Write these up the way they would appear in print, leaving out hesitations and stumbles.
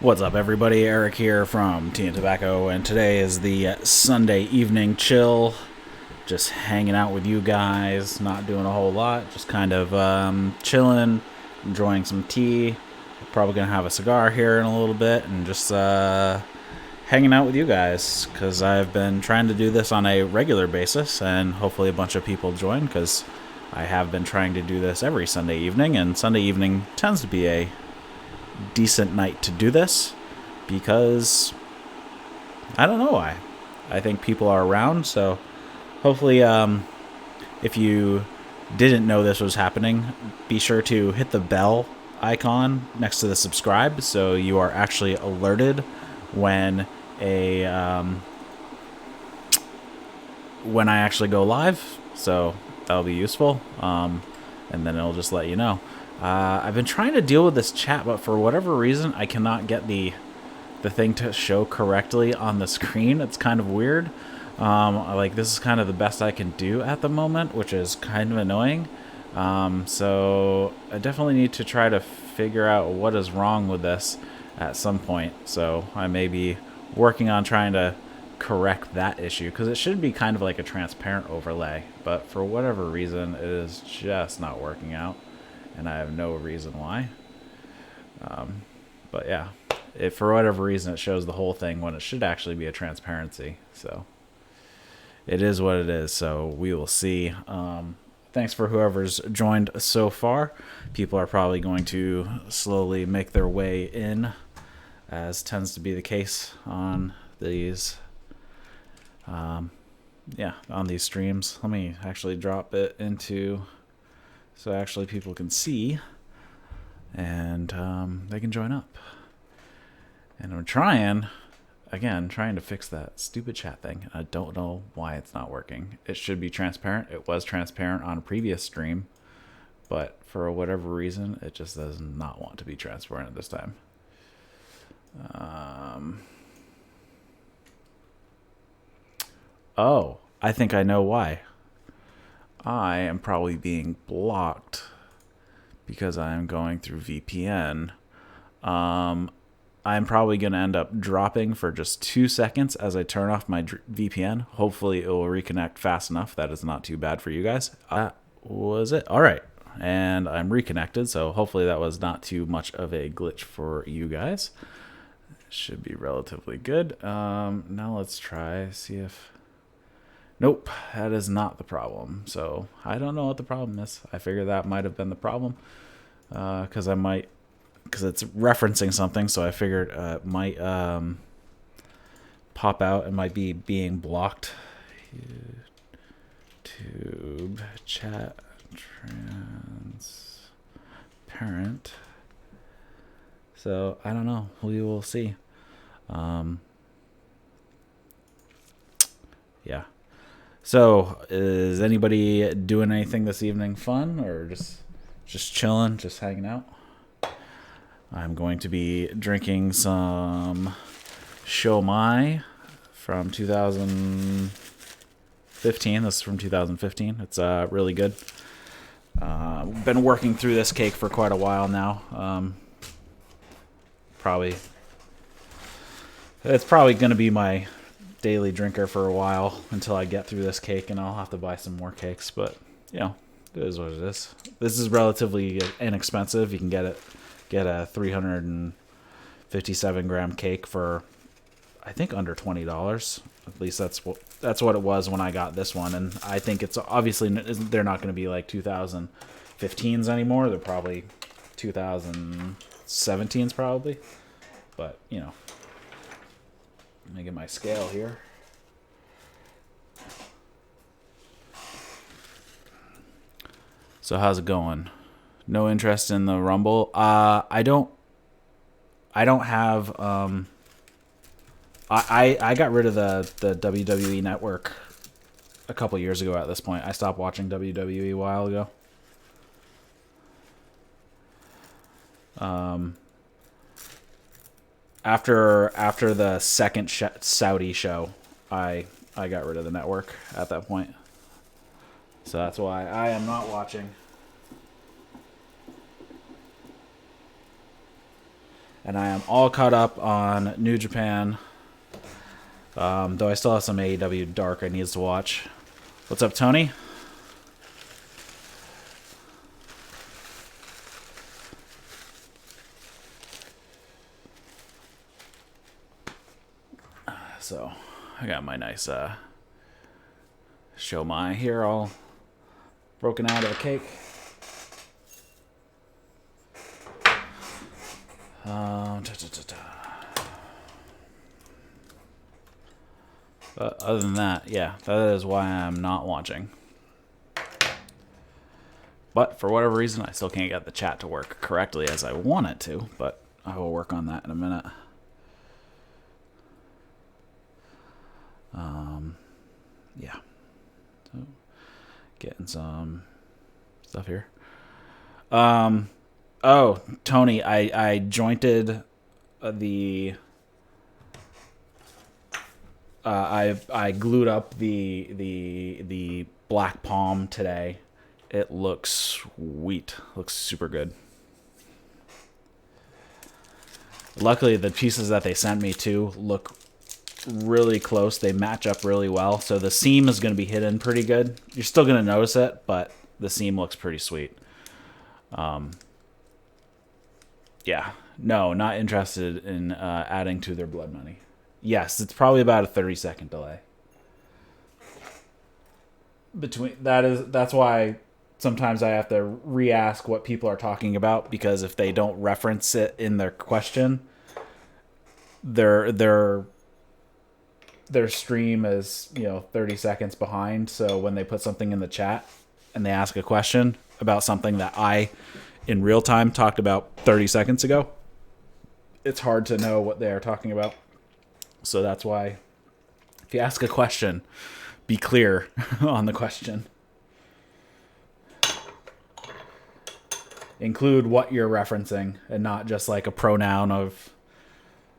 What's up, everybody? Eric here from TnT Tobacco, and today is the Sunday evening chill. Just hanging out with you guys, not doing a whole lot, just kind of chilling, enjoying some tea. Probably gonna have a cigar here in a little bit, and just hanging out with you guys because I've been trying to do this on a regular basis, and hopefully a bunch of people join because I have been trying to do this every Sunday evening, and Sunday evening tends to be a decent night to do this because I don't know why. I think people are around, so hopefully if you didn't know this was happening, be sure to hit the bell icon next to the subscribe so you are actually alerted when when I actually go live, so that'll be useful, and then it'll just let you know. I've been trying to deal with this chat, but for whatever reason, I cannot get the thing to show correctly on the screen. It's kind of weird. Like, this is kind of the best I can do at the moment, which is kind of annoying. So I definitely need to try to figure out what is wrong with this at some point. So I may be working on trying to correct that issue, because it should be kind of like a transparent overlay, but for whatever reason, it is just not working out. And I have no reason why. But yeah, if for whatever reason it shows the whole thing when it should actually be a transparency. So it is what it is. So we will see. Thanks for whoever's joined so far. People are probably going to slowly make their way in, as tends to be the case on these on these streams. Let me actually drop it into so actually people can see, and they can join up. And I'm trying to fix that stupid chat thing. I don't know why it's not working. It should be transparent. It was transparent on a previous stream, but for whatever reason, it just does not want to be transparent at this time. Oh, I think I know why. I am probably being blocked because I am going through VPN. I'm probably going to end up dropping for just 2 seconds as I turn off my VPN. Hopefully it will reconnect fast enough. That is not too bad for you guys. That was it. All right. And I'm reconnected, so hopefully that was not too much of a glitch for you guys. Should be relatively good. Now let's try, see if... Nope, that is not the problem. So I don't know what the problem is. I figure that might have been the problem because it's referencing something. So I figured it might pop out. It might be being blocked. YouTube chat transparent. So I don't know. We will see. Yeah. So, is anybody doing anything this evening fun, or just chilling, just hanging out? I'm going to be drinking some Shomai from 2015. This is from 2015. It's really good. Been working through this cake for quite a while now. It's probably going to be my daily drinker for a while until I get through this cake, and I'll have to buy some more cakes, but you know, it is what it is. This is relatively inexpensive. You can get a 357 gram cake for I think under $20. At least that's what it was when I got this one, and I think it's obviously they're not going to be like 2015s anymore. They're probably 2017s probably, but you know. Let me get my scale here. So how's it going? No interest in the Rumble? I don't have I got rid of the WWE network a couple years ago at this point. I stopped watching WWE a while ago. After the second Saudi show, I got rid of the network at that point. So that's why I am not watching. and I am all caught up on New Japan. Though I still have some AEW Dark I need to watch. What's up, Tony? So, I got my nice show my here all broken out of the cake. But other than that, yeah, that is why I'm not watching. But for whatever reason, I still can't get the chat to work correctly as I want it to. But I will work on that in a minute. Yeah. So, getting some stuff here. Oh, Tony, I jointed the. I glued up the Black Palm today. It looks sweet. Looks super good. Luckily, the pieces that they sent me too look really close. They match up really well. So the seam is going to be hidden pretty good. You're still going to notice it, but the seam looks pretty sweet. Yeah. No, not interested in adding to their blood money. Yes, it's probably about a 30-second delay. That's why sometimes I have to re-ask what people are talking about, because if they don't reference it in their question, their stream is 30 seconds behind. So when they put something in the chat and they ask a question about something that I in real time talked about 30 seconds ago, it's hard to know what they are talking about. So that's why if you ask a question, be clear on the question. Include what you're referencing and not just like a pronoun of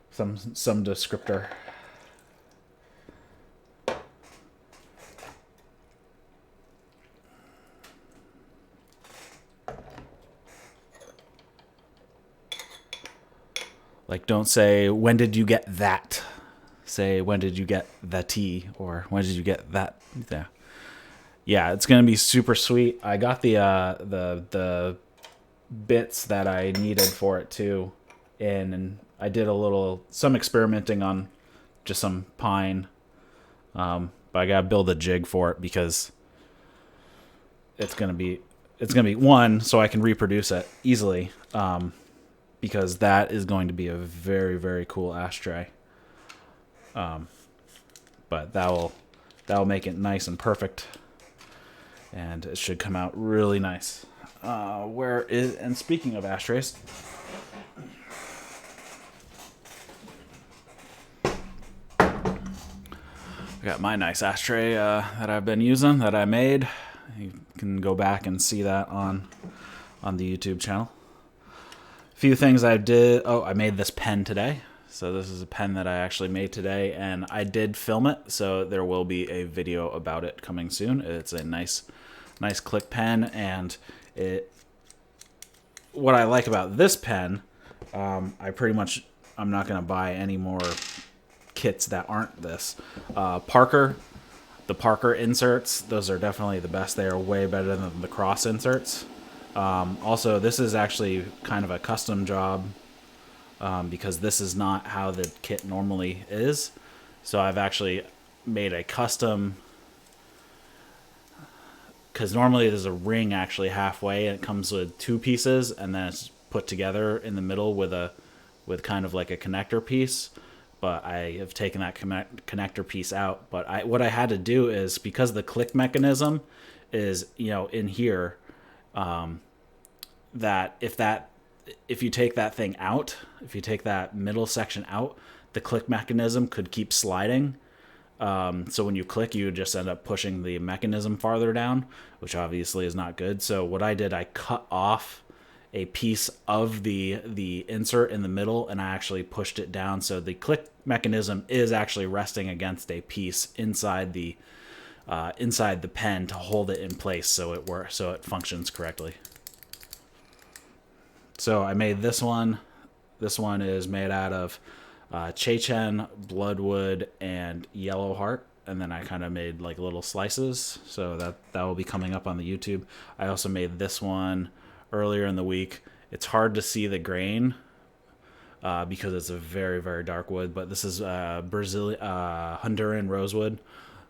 some descriptor. Like, don't say, when did you get that? Say, when did you get the tea? Or when did you get that? Yeah, it's going to be super sweet. I got the bits that I needed for it too in, and I did some experimenting on just some pine. But I got to build a jig for it because it's going to be one, so I can reproduce it easily. Because that is going to be a very, very cool ashtray. But that'll make it nice and perfect, and it should come out really nice. And speaking of ashtrays, I got my nice ashtray that I've been using that I made. You can go back and see that on the YouTube channel. Few things I did. Oh, I made this pen today. So this is a pen that I actually made today, and I did film it, so there will be a video about it coming soon. It's a nice click pen, and what I like about this pen, I'm not going to buy any more kits that aren't this. The Parker inserts, those are definitely the best. They are way better than the cross inserts. Also, this is actually kind of a custom job because this is not how the kit normally is. So I've actually made a custom, because normally there's a ring actually halfway and it comes with two pieces and then it's put together in the middle with kind of like a connector piece. But I have taken that connector piece out. But what I had to do is, because the click mechanism is in here, that if you take that thing out, if you take that middle section out, the click mechanism could keep sliding. So when you click, you just end up pushing the mechanism farther down, which obviously is not good. So what I did, I cut off a piece of the insert in the middle, and I actually pushed it down. So the click mechanism is actually resting against a piece inside the pen to hold it in place so it functions correctly. So I made this one. This one is made out of Chechen, Bloodwood, and Yellow Heart. And then I kind of made like little slices. So that will be coming up on the YouTube. I also made this one earlier in the week. It's hard to see the grain because it's a very, very dark wood. But this is Honduran rosewood.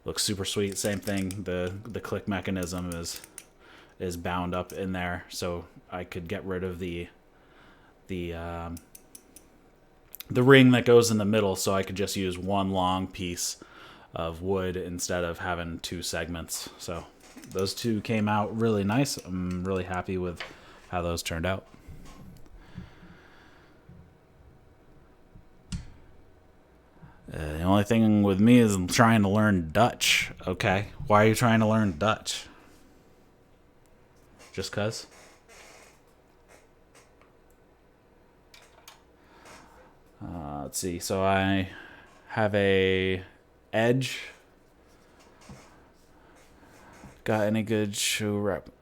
Looks super sweet. Same thing. The click mechanism is bound up in there, so I could get rid of the ring that goes in the middle, so I could just use one long piece of wood instead of having two segments. So those two came out really nice. I'm really happy with how those turned out. The only thing with me is I'm trying to learn Dutch. Okay, why are you trying to learn Dutch? Just cuz? Let's see. So I have a Edge. Got any good show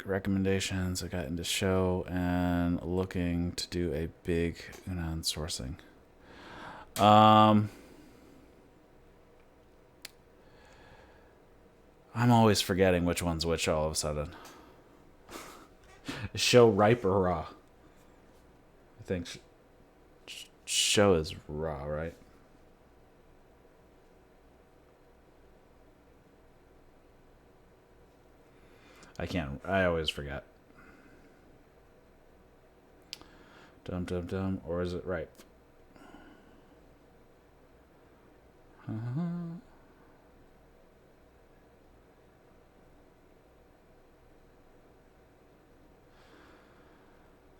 recommendations? I got into show and looking to do a big Unan sourcing. I'm always forgetting which one's which all of a sudden. Is show ripe or raw? I think show is raw, right? I always forget. Dum dum dum, or is it ripe?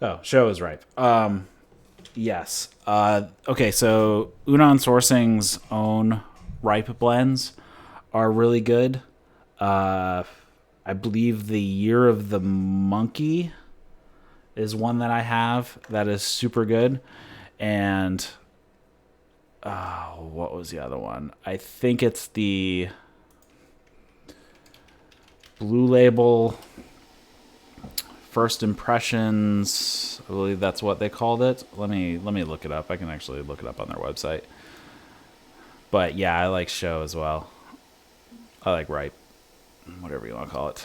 Oh, show is ripe. Yes. Okay, so Unan Sourcing's own ripe blends are really good. I believe the Year of the Monkey is one that I have that is super good. And what was the other one? I think it's the Blue Label First Impressions. I believe that's what they called it. Let me look it up. I can actually look it up on their website. But yeah, I like show as well. I like ripe, whatever you want to call it.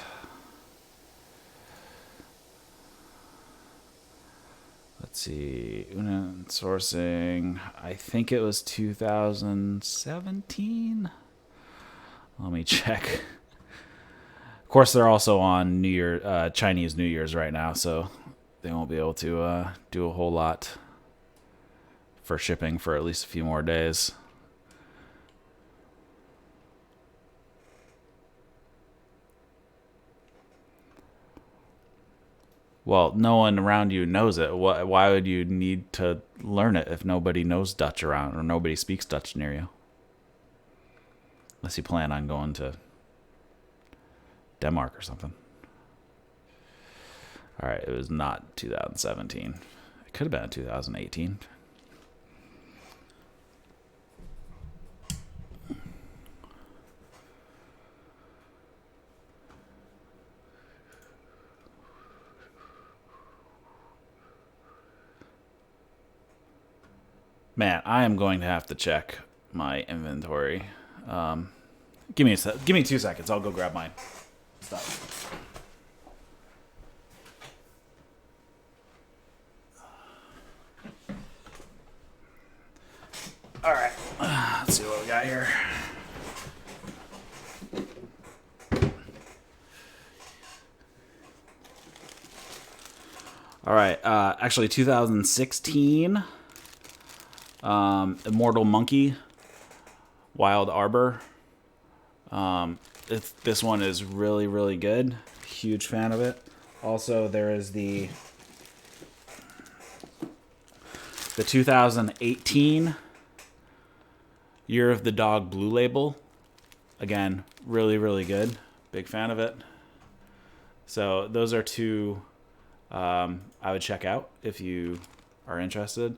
Let's see, Unan Sourcing. I think it was 2017. Let me check. Of course, they're also on Chinese New Year's right now, so they won't be able to do a whole lot for shipping for at least a few more days. Well, no one around you knows it. Why would you need to learn it if nobody knows Dutch around or nobody speaks Dutch near you? Unless you plan on going to Denmark or something. All right, it was not 2017. It could have been 2018. Man, I am going to have to check my inventory. Give me 2 seconds. I'll go grab my stuff. All right, let's see what we got here. All right, actually 2016. Immortal Monkey, Wild Arbor. This one is really, really good. Huge fan of it. Also, there is the 2018 Year of the Dog Blue Label. Again, really, really good. Big fan of it. So those are two I would check out if you are interested.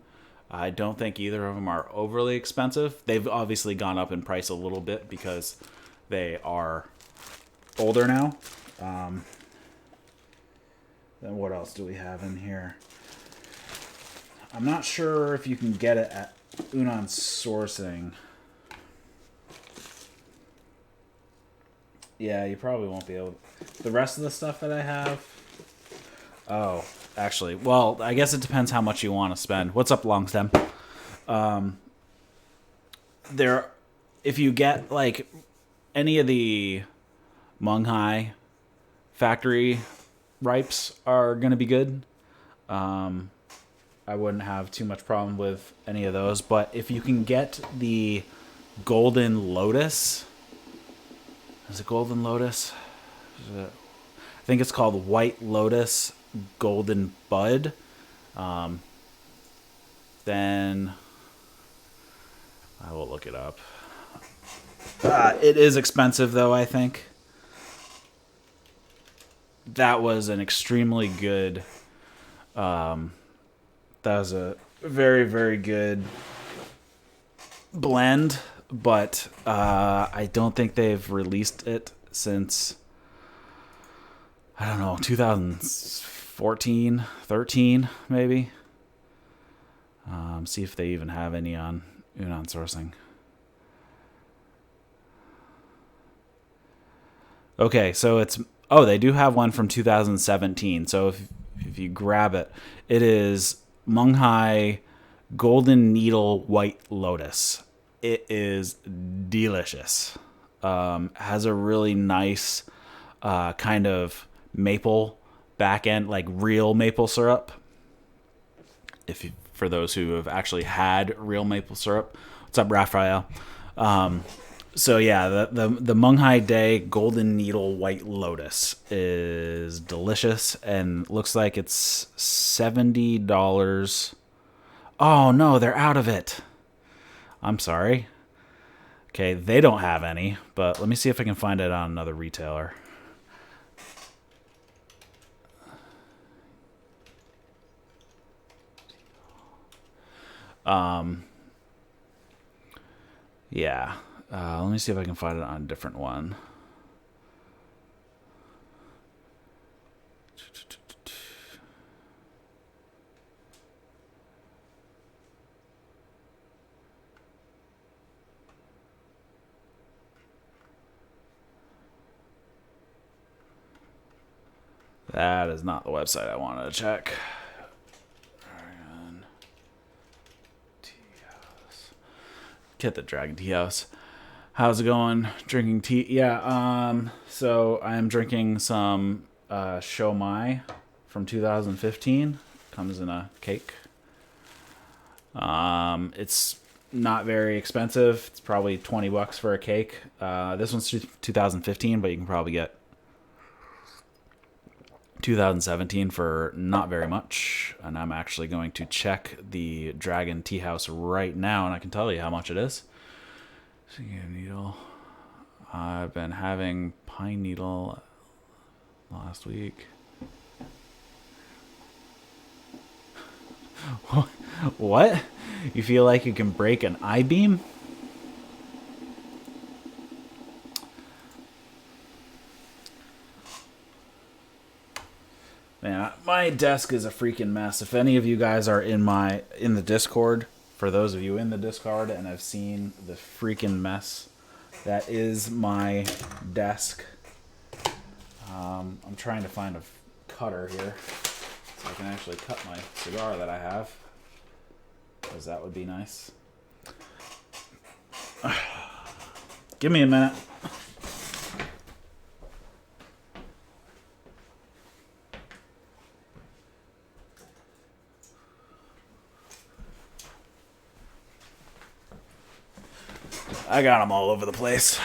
I don't think either of them are overly expensive. They've obviously gone up in price a little bit because they are older now. Then what else do we have in here? I'm not sure if you can get it at Unan Sourcing. Yeah, you probably won't be able to. The rest of the stuff that I have... Oh, actually. Well, I guess it depends how much you want to spend. What's up, Longstem? If you get, like, any of the Munghai factory ripes are going to be good. I wouldn't have too much problem with any of those. But if you can get the Golden Lotus... Is it Golden Lotus? I think it's called White Lotus Golden Bud. Then I will look it up. It is expensive, though, I think. That was an extremely good... that was a very, very good blend, but I don't think they've released it since, I don't know, 2014, 13, maybe. See if they even have any on Unan Sourcing. Okay, so it's... Oh, they do have one from 2017. So if you grab it, it is Munghai Golden Needle White Lotus. It is delicious. Has a really nice kind of maple back end, like real maple syrup. For those who have actually had real maple syrup. What's up, Raphael? So yeah, the Munghai Day Golden Needle White Lotus is delicious and looks like it's $70. Oh no, they're out of it. I'm sorry. Okay, they don't have any, but let me see if I can find it on another retailer. Yeah. Let me see if I can find it on a different one. That is not the website I wanted to check. Dragon Tea House. Get the Dragon Tea House. How's it going? Drinking tea? Yeah, so I'm drinking some Shomai from 2015. Comes in a cake. It's not very expensive. It's probably $20 for a cake. This one's 2015, but you can probably get 2017 for not very much. And I'm actually going to check the Dragon Tea House right now, and I can tell you how much it is. Needle. I've been having pine needle last week. What? You feel like you can break an I-beam? Man, my desk is a freaking mess. If any of you guys are in the Discord, for those of you in the Discord and have seen the freaking mess that is my desk, I'm trying to find a cutter here so I can actually cut my cigar that I have, because that would be nice. Give me a minute. I got them all over the place.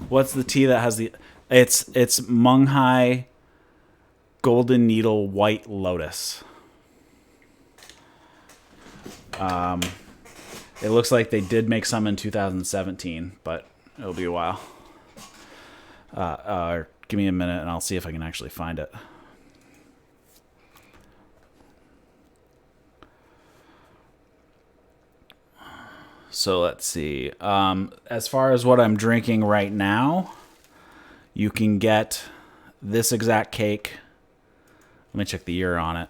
What's the tea that has the... It's Munghai Golden Needle White Lotus. It looks like they did make some in 2017, but it'll be a while. Give me a minute and I'll see if I can actually find it. So let's see. As far as what I'm drinking right now, you can get this exact cake. Let me check the year on it.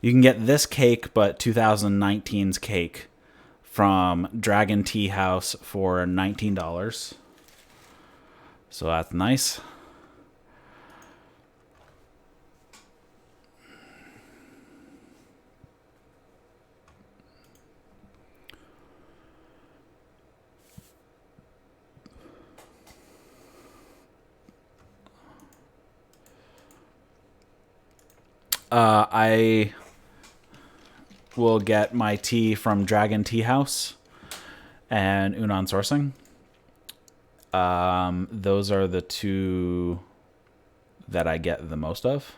You can get this cake, but 2019's cake from Dragon Tea House for $19. So that's nice. I will get my tea from Dragon Tea House and Unan Sourcing. Those are the two that I get the most of.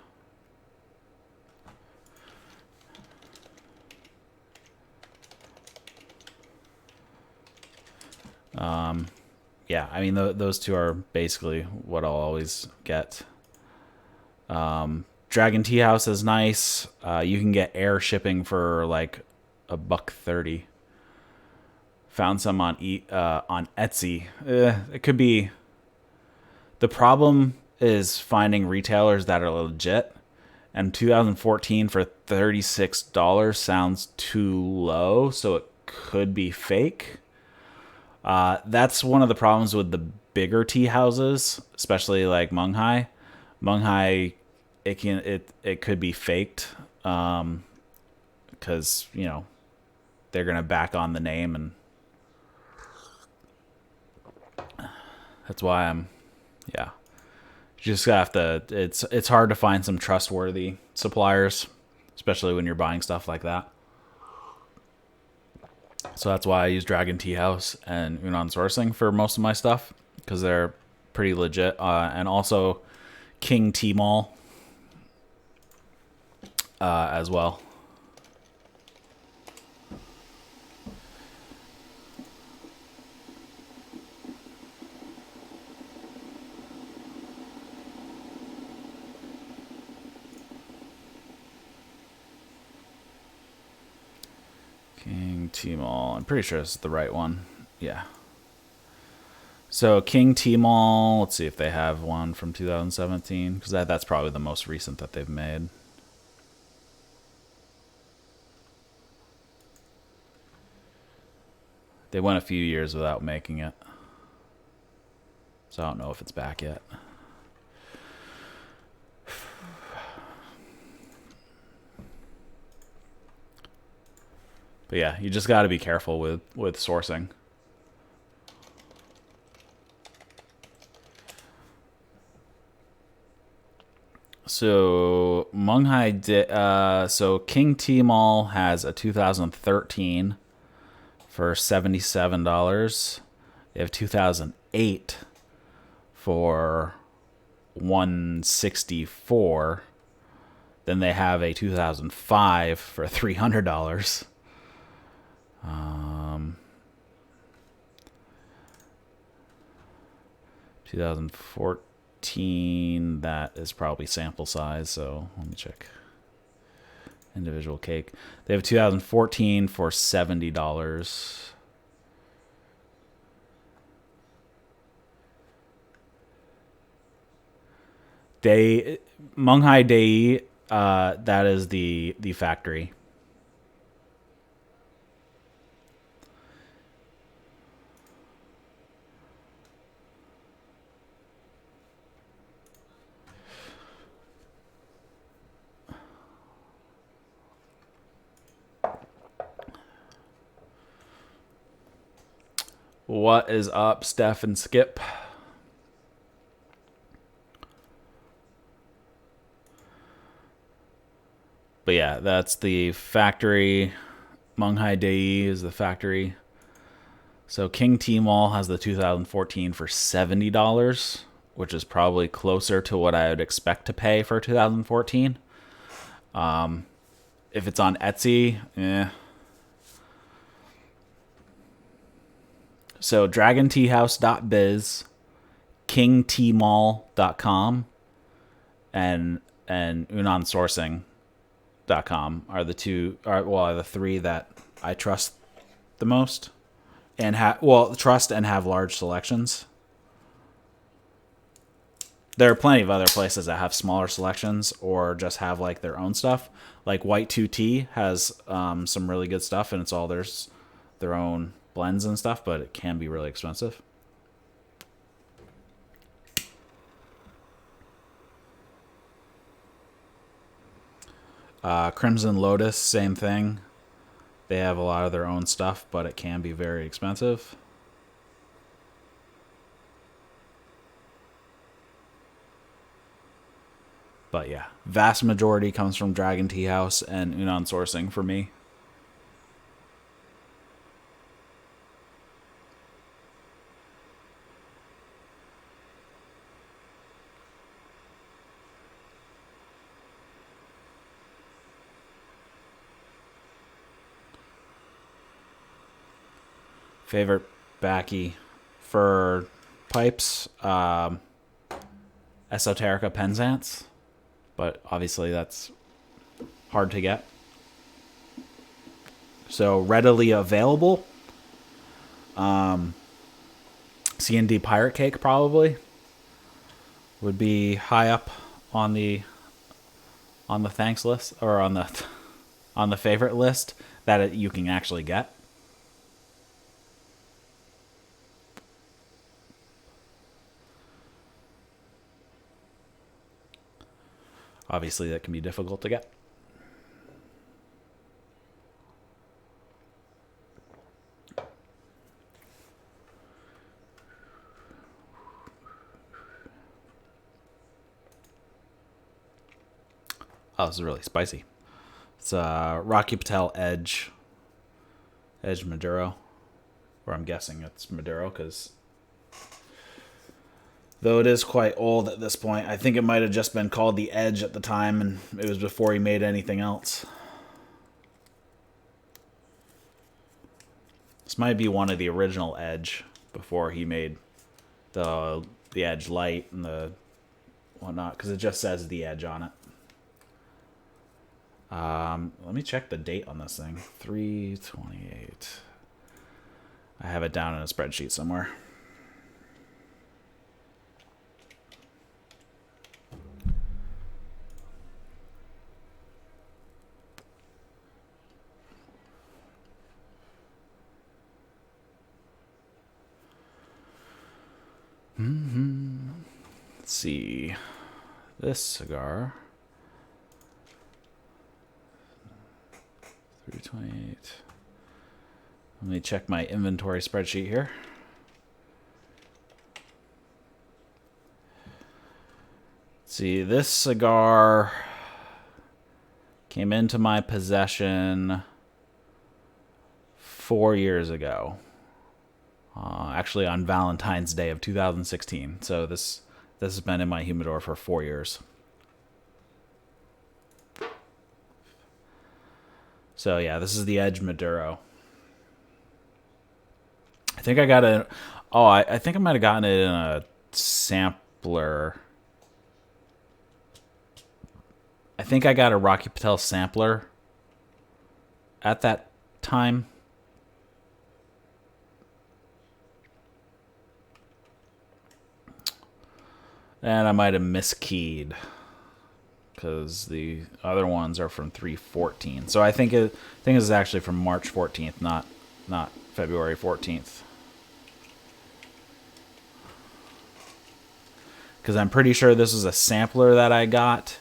Yeah, I mean, those two are basically what I'll always get. Dragon Tea House is nice. You can get air shipping for like $1.30. Found some on Etsy. It could be. The problem is finding retailers that are legit. And 2014 for $36 sounds too low, so it could be fake. That's one of the problems with the bigger tea houses, especially like Munghai. Munghai, it could be faked, because they're gonna back on the name, and that's why you just have to. It's hard to find some trustworthy suppliers, especially when you're buying stuff like that. So that's why I use Dragon Tea House and Unan Sourcing for most of my stuff, because they're pretty legit. And also King Tea Mall as well. King Tea Mall. I'm pretty sure this is the right one. Yeah. So King Tea Mall. Let's see if they have one from 2017, because that's probably the most recent that they've made. They went a few years without making it, so I don't know if it's back yet. But yeah, you just got to be careful with sourcing. So Munghai so King Tea Mall has a 2013 for $77. They have 2008 for $164. Then they have a 2005 for $300. 2014, that is probably sample size, so let me check. Individual cake. They have 2014 for $70. Munghai Dei, that is the factory. What is up, Steph and Skip? But yeah, that's the factory. Munghai Dei is the factory. So King Tea Mall has the 2014 for $70, which is probably closer to what I would expect to pay for 2014. If it's on Etsy, So dragonteahouse.biz, kingteamall.com, and unansourcing.com are the three that I trust the most, and trust and have large selections. There are plenty of other places that have smaller selections or just have like their own stuff. Like White 2T has some really good stuff, and it's all their own blends and stuff, but it can be really expensive. Crimson Lotus, same thing. They have a lot of their own stuff, but it can be very expensive. But yeah, vast majority comes from Dragon Tea House and Unan Sourcing for me. Favorite backy for pipes, Esoterica Penzance, but obviously that's hard to get. So readily available, C&D Pirate Cake probably would be high up on the thanks list, or on the favorite list that you can actually get. Obviously, that can be difficult to get. Oh, this is really spicy. It's Rocky Patel Edge Maduro, or I'm guessing it's Maduro, because though it is quite old at this point, I think it might have just been called the Edge at the time, and it was before he made anything else. This might be one of the original Edge before he made the Edge Light and the whatnot, because it just says the Edge on it. Let me check the date on this thing. 3/28. I have it down in a spreadsheet somewhere. Let's see. This cigar. 3/28. Let me check my inventory spreadsheet here. Let's see, this cigar came into my possession 4 years ago. Actually on Valentine's Day of 2016. So this has been in my humidor for 4 years. So yeah, this is the Edge Maduro. I think I got it. Oh, I think I might have gotten it in a sampler. I think I got a Rocky Patel sampler at that time. And I might have miskeyed, because the other ones are from 3/14. So I think it is actually from March 14th, not February 14th. Because I'm pretty sure this is a sampler that I got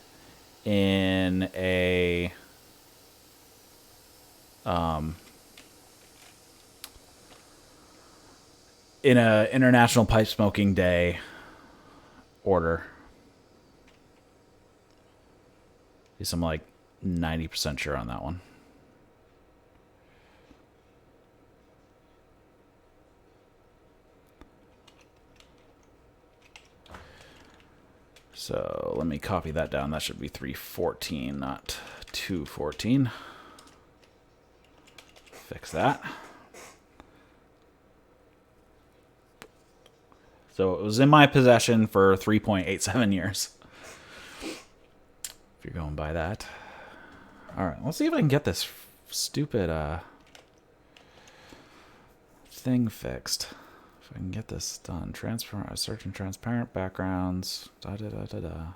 in a International Pipe Smoking Day order. At least I'm like 90% sure on that one. So let me copy that down. That should be 3/14, not 2/14. Fix that. So it was in my possession for 3.87 years. If you're going by that. All right, let's see if I can get this stupid thing fixed. If I can get this done. Search in transparent backgrounds. Da da da da da.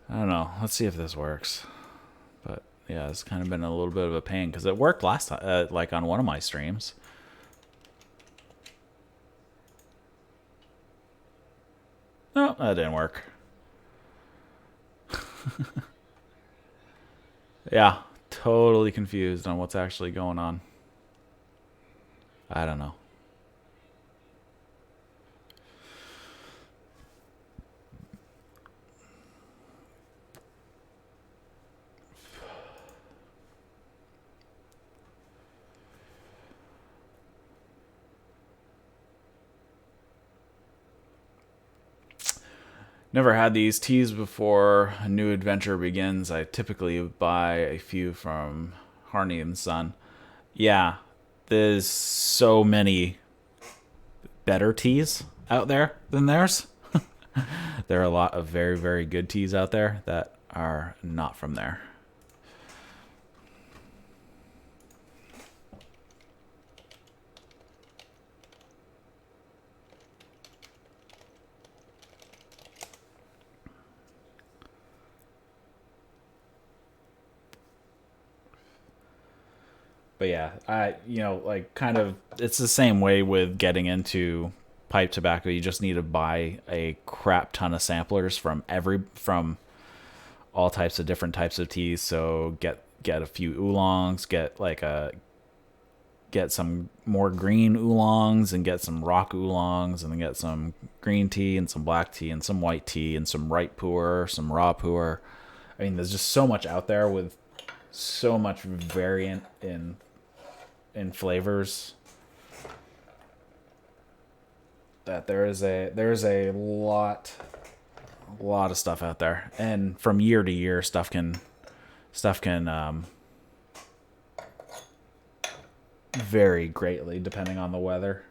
I don't know. Let's see if this works. But yeah, it's kind of been a little bit of a pain because it worked last time, like on one of my streams. No, that didn't work. Yeah, totally confused on what's actually going on. I don't know. Never had these teas before a new adventure begins. I typically buy a few from Harney and Son. Yeah, there's so many better teas out there than theirs. There are a lot of very, very good teas out there that are not from there. But yeah, like kind of, it's the same way with getting into pipe tobacco. You just need to buy a crap ton of samplers from all types of different types of teas. So get a few oolongs, get some more green oolongs, and get some rock oolongs, and then get some green tea and some black tea and some white tea and some right pu'er, some raw pu'er. I mean, there's just so much out there with so much variant in flavors that there is a lot of stuff out there, and from year to year stuff can vary greatly depending on the weather.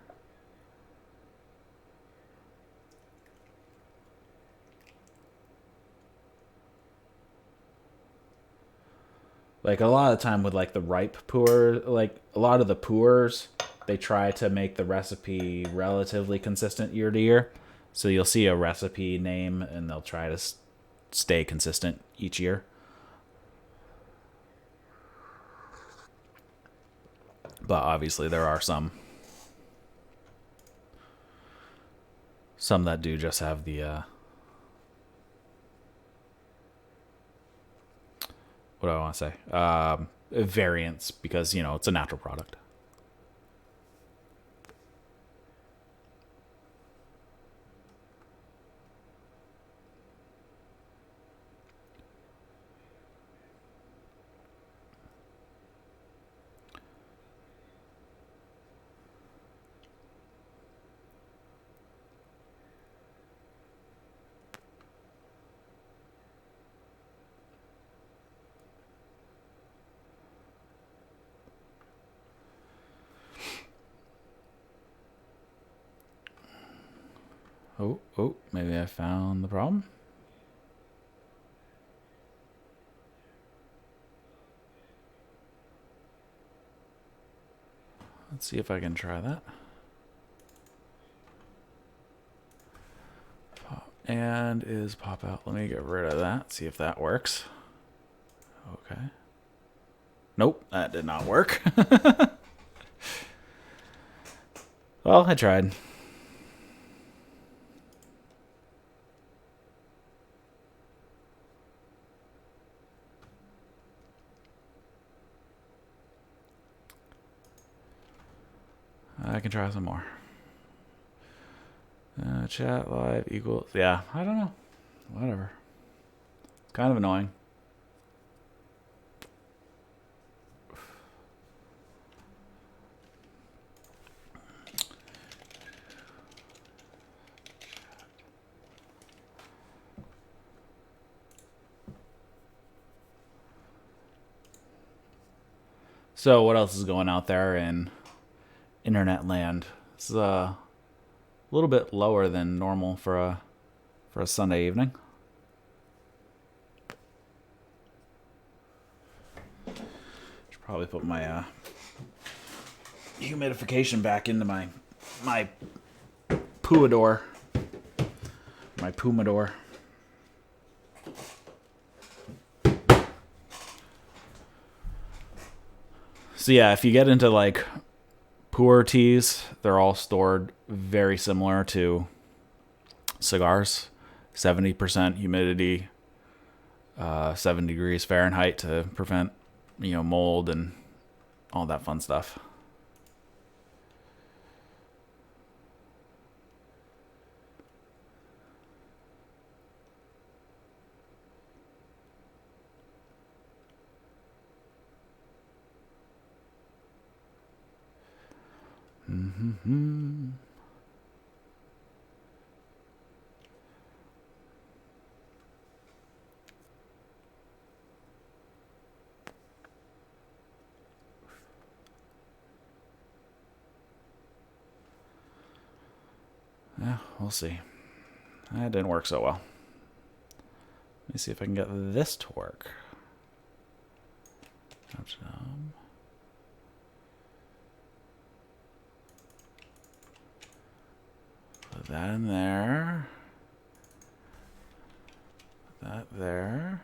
Like a lot of the time with like the ripe pour, like a lot of the pours, they try to make the recipe relatively consistent year to year. So you'll see a recipe name and they'll try to stay consistent each year. But obviously there are some that do just have the what do I want to say? Variants, because it's a natural product. Oh, maybe I found the problem. Let's see if I can try that. And is pop out. Let me get rid of that. See if that works. Okay. Nope, that did not work. Well, I tried. I can try some more. Chat live equals... Yeah, I don't know. Whatever. It's kind of annoying. So what else is going out there in internet land? It's a little bit lower than normal for a Sunday evening. Probably put my humidification back into my Puador. My Pumador. So yeah, if you get into like puer teas, they're all stored very similar to cigars. 70% humidity, 7 degrees Fahrenheit to prevent, mold and all that fun stuff. Mm-hmm. Yeah, we'll see. That didn't work so well. Let me see if I can get this to work. Put that in there. Put that there.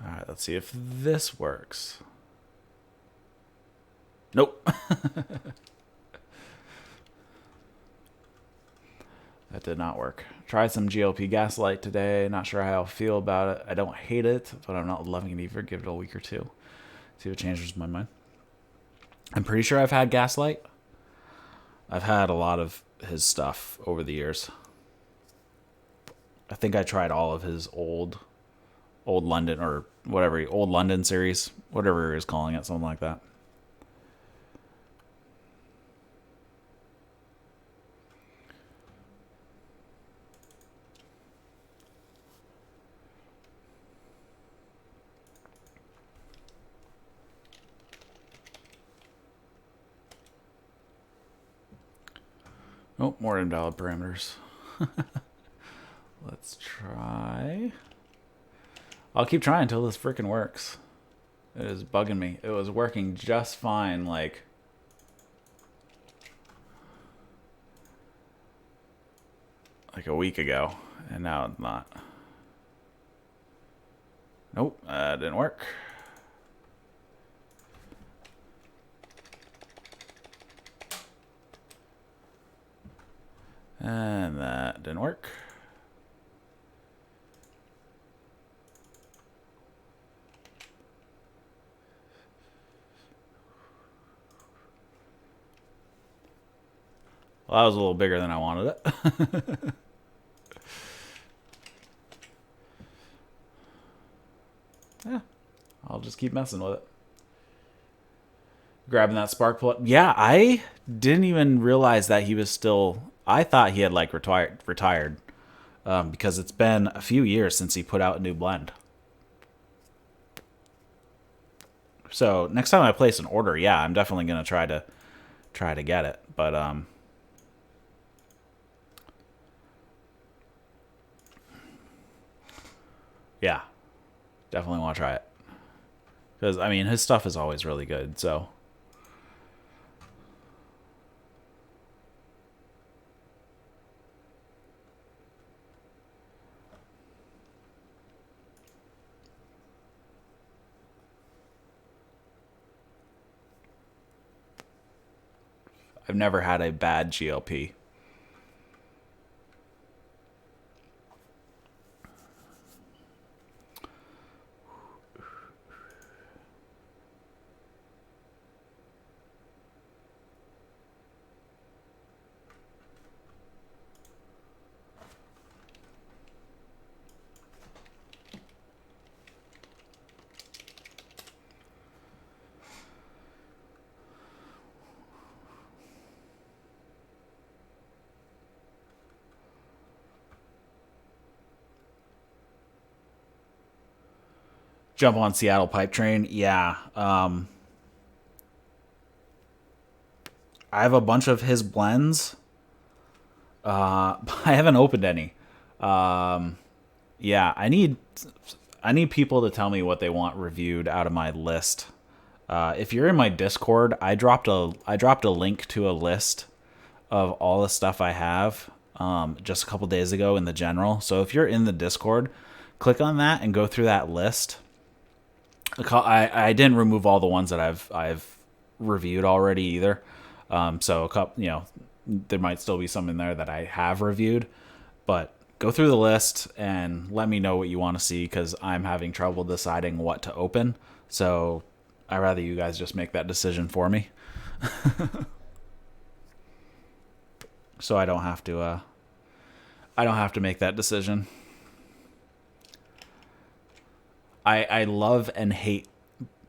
Alright, let's see if this works. Nope. That did not work. Tried some GLP Gaslight today. Not sure how I feel about it. I don't hate it, but I'm not loving it either. Give it a week or two. See if it changes my mind. I'm pretty sure I've had Gaslight. I've had a lot of his stuff over the years. I think I tried all of his old London or whatever, old London series, whatever he was calling it, something like that. Oh, more invalid parameters. Let's try. I'll keep trying until this freaking works. It is bugging me. It was working just fine, like a week ago, and now it's not. Nope, that didn't work. And that didn't work. Well, that was a little bigger than I wanted it. Yeah, I'll just keep messing with it. Grabbing that spark plug. Yeah, I didn't even realize that he was still. I thought he had like retired, because it's been a few years since he put out a new blend. So next time I place an order, yeah, I'm definitely gonna try to get it. But yeah, definitely want to try it because I mean his stuff is always really good. So I've never had a bad GLP. Jump on Seattle Pipe Train. Yeah. I have a bunch of his blends. I haven't opened any. Yeah, I need people to tell me what they want reviewed out of my list. If you're in my Discord, I dropped a link to a list of all the stuff I have just a couple days ago in the general. So if you're in the Discord, click on that and go through that list. I didn't remove all the ones that I've reviewed already either. So a couple, there might still be some in there that I have reviewed, but go through the list and let me know what you want to see, because I'm having trouble deciding what to open. So I'd rather you guys just make that decision for me. So I don't have to make that decision. I love and hate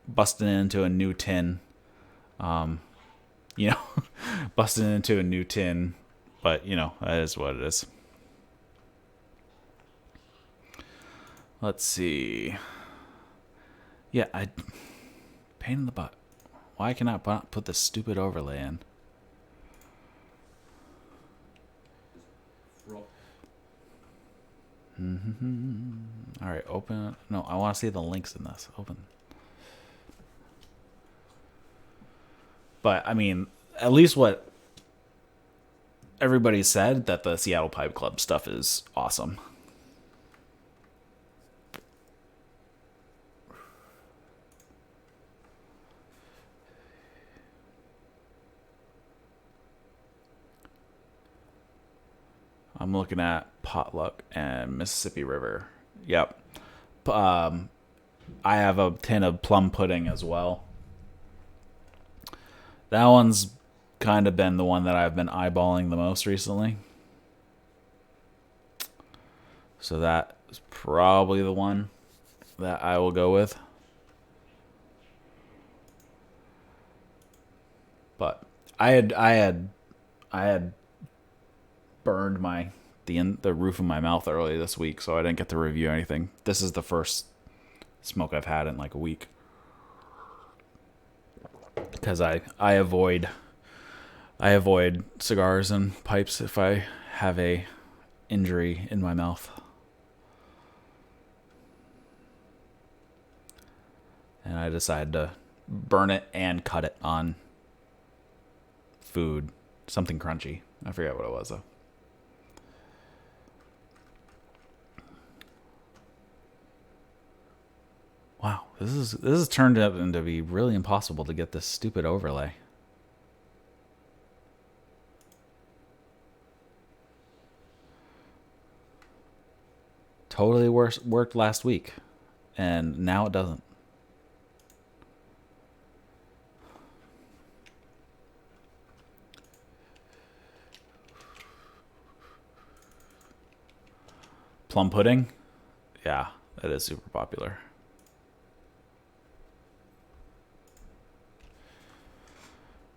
busting into a new tin. Busting into a new tin, but that is what it is. Let's see. Yeah, pain in the butt. Why can I put this stupid overlay in? All right, open. No, I want to see the links in this. Open. But I mean, at least what everybody said, that the Seattle Pipe Club stuff is awesome. I'm looking at Potluck and Mississippi River. Yep. I have a tin of plum pudding as well. That one's kind of been the one that I've been eyeballing the most recently. So that is probably the one that I will go with. But I had burned the roof of my mouth early this week, so I didn't get to review anything. This is the first smoke I've had in like a week, because I avoid cigars and pipes if I have a injury in my mouth. And I decided to burn it and cut it on food, something crunchy. I forget what it was though. Wow, this has turned out into be really impossible to get this stupid overlay. Totally worked last week, and now it doesn't. Plum pudding? Yeah, that is super popular.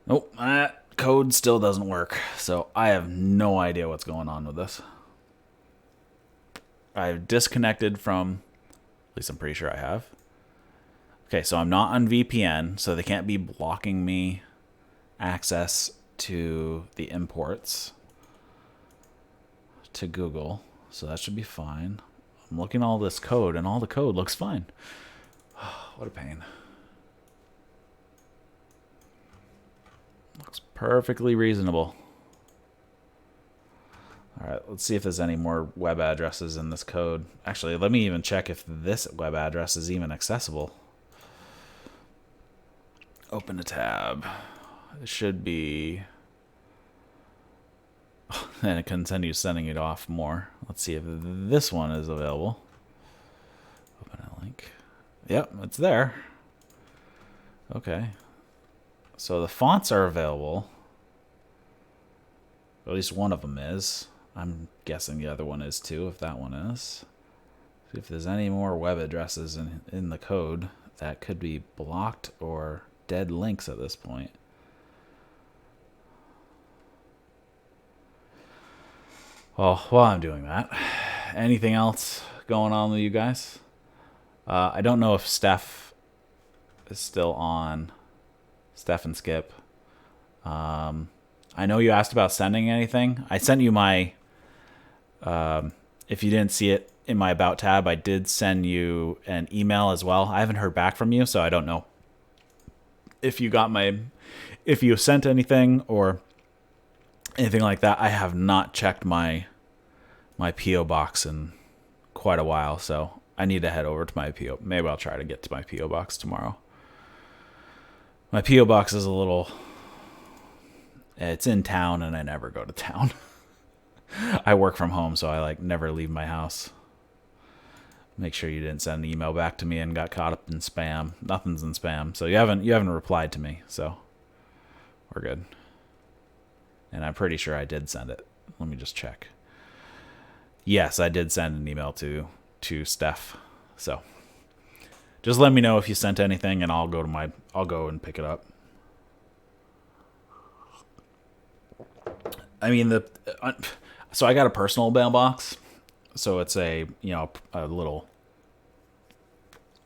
Nope, that code still doesn't work, so I have no idea what's going on with this. I've disconnected from, at least I'm pretty sure I have. Okay, so I'm not on VPN, so they can't be blocking me access to the imports to Google, so that should be fine. I'm looking at all this code, and all the code looks fine. What a pain. Looks perfectly reasonable. Alright, let's see if there's any more web addresses in this code. Actually, let me even check if this web address is even accessible. Open a tab. It should be... and it continues sending it off more. Let's see if this one is available. Open a link. Yep, it's there. Okay. So the fonts are available. At least one of them is. I'm guessing the other one is too, if that one is. See if there's any more web addresses in the code that could be blocked or dead links at this point. Well, while I'm doing that, anything else going on with you guys? I don't know if Steph is still on. Steph and Skip. I know you asked about sending anything. I sent you my, if you didn't see it in my About tab, I did send you an email as well. I haven't heard back from you, so I don't know if you got if you sent anything or anything like that. I have not checked my P.O. box in quite a while, so I need to head over to my P.O. Maybe I'll try to get to my P.O. box tomorrow. My P.O. box is it's in town, and I never go to town. I work from home, so I never leave my house. Make sure you didn't send an email back to me and got caught up in spam. Nothing's in spam, so you haven't replied to me, so we're good. And I'm pretty sure I did send it. Let me just check. Yes, I did send an email to Steph. So just let me know if you sent anything, and I'll go and pick it up. I mean, so I got a personal mailbox. So it's a little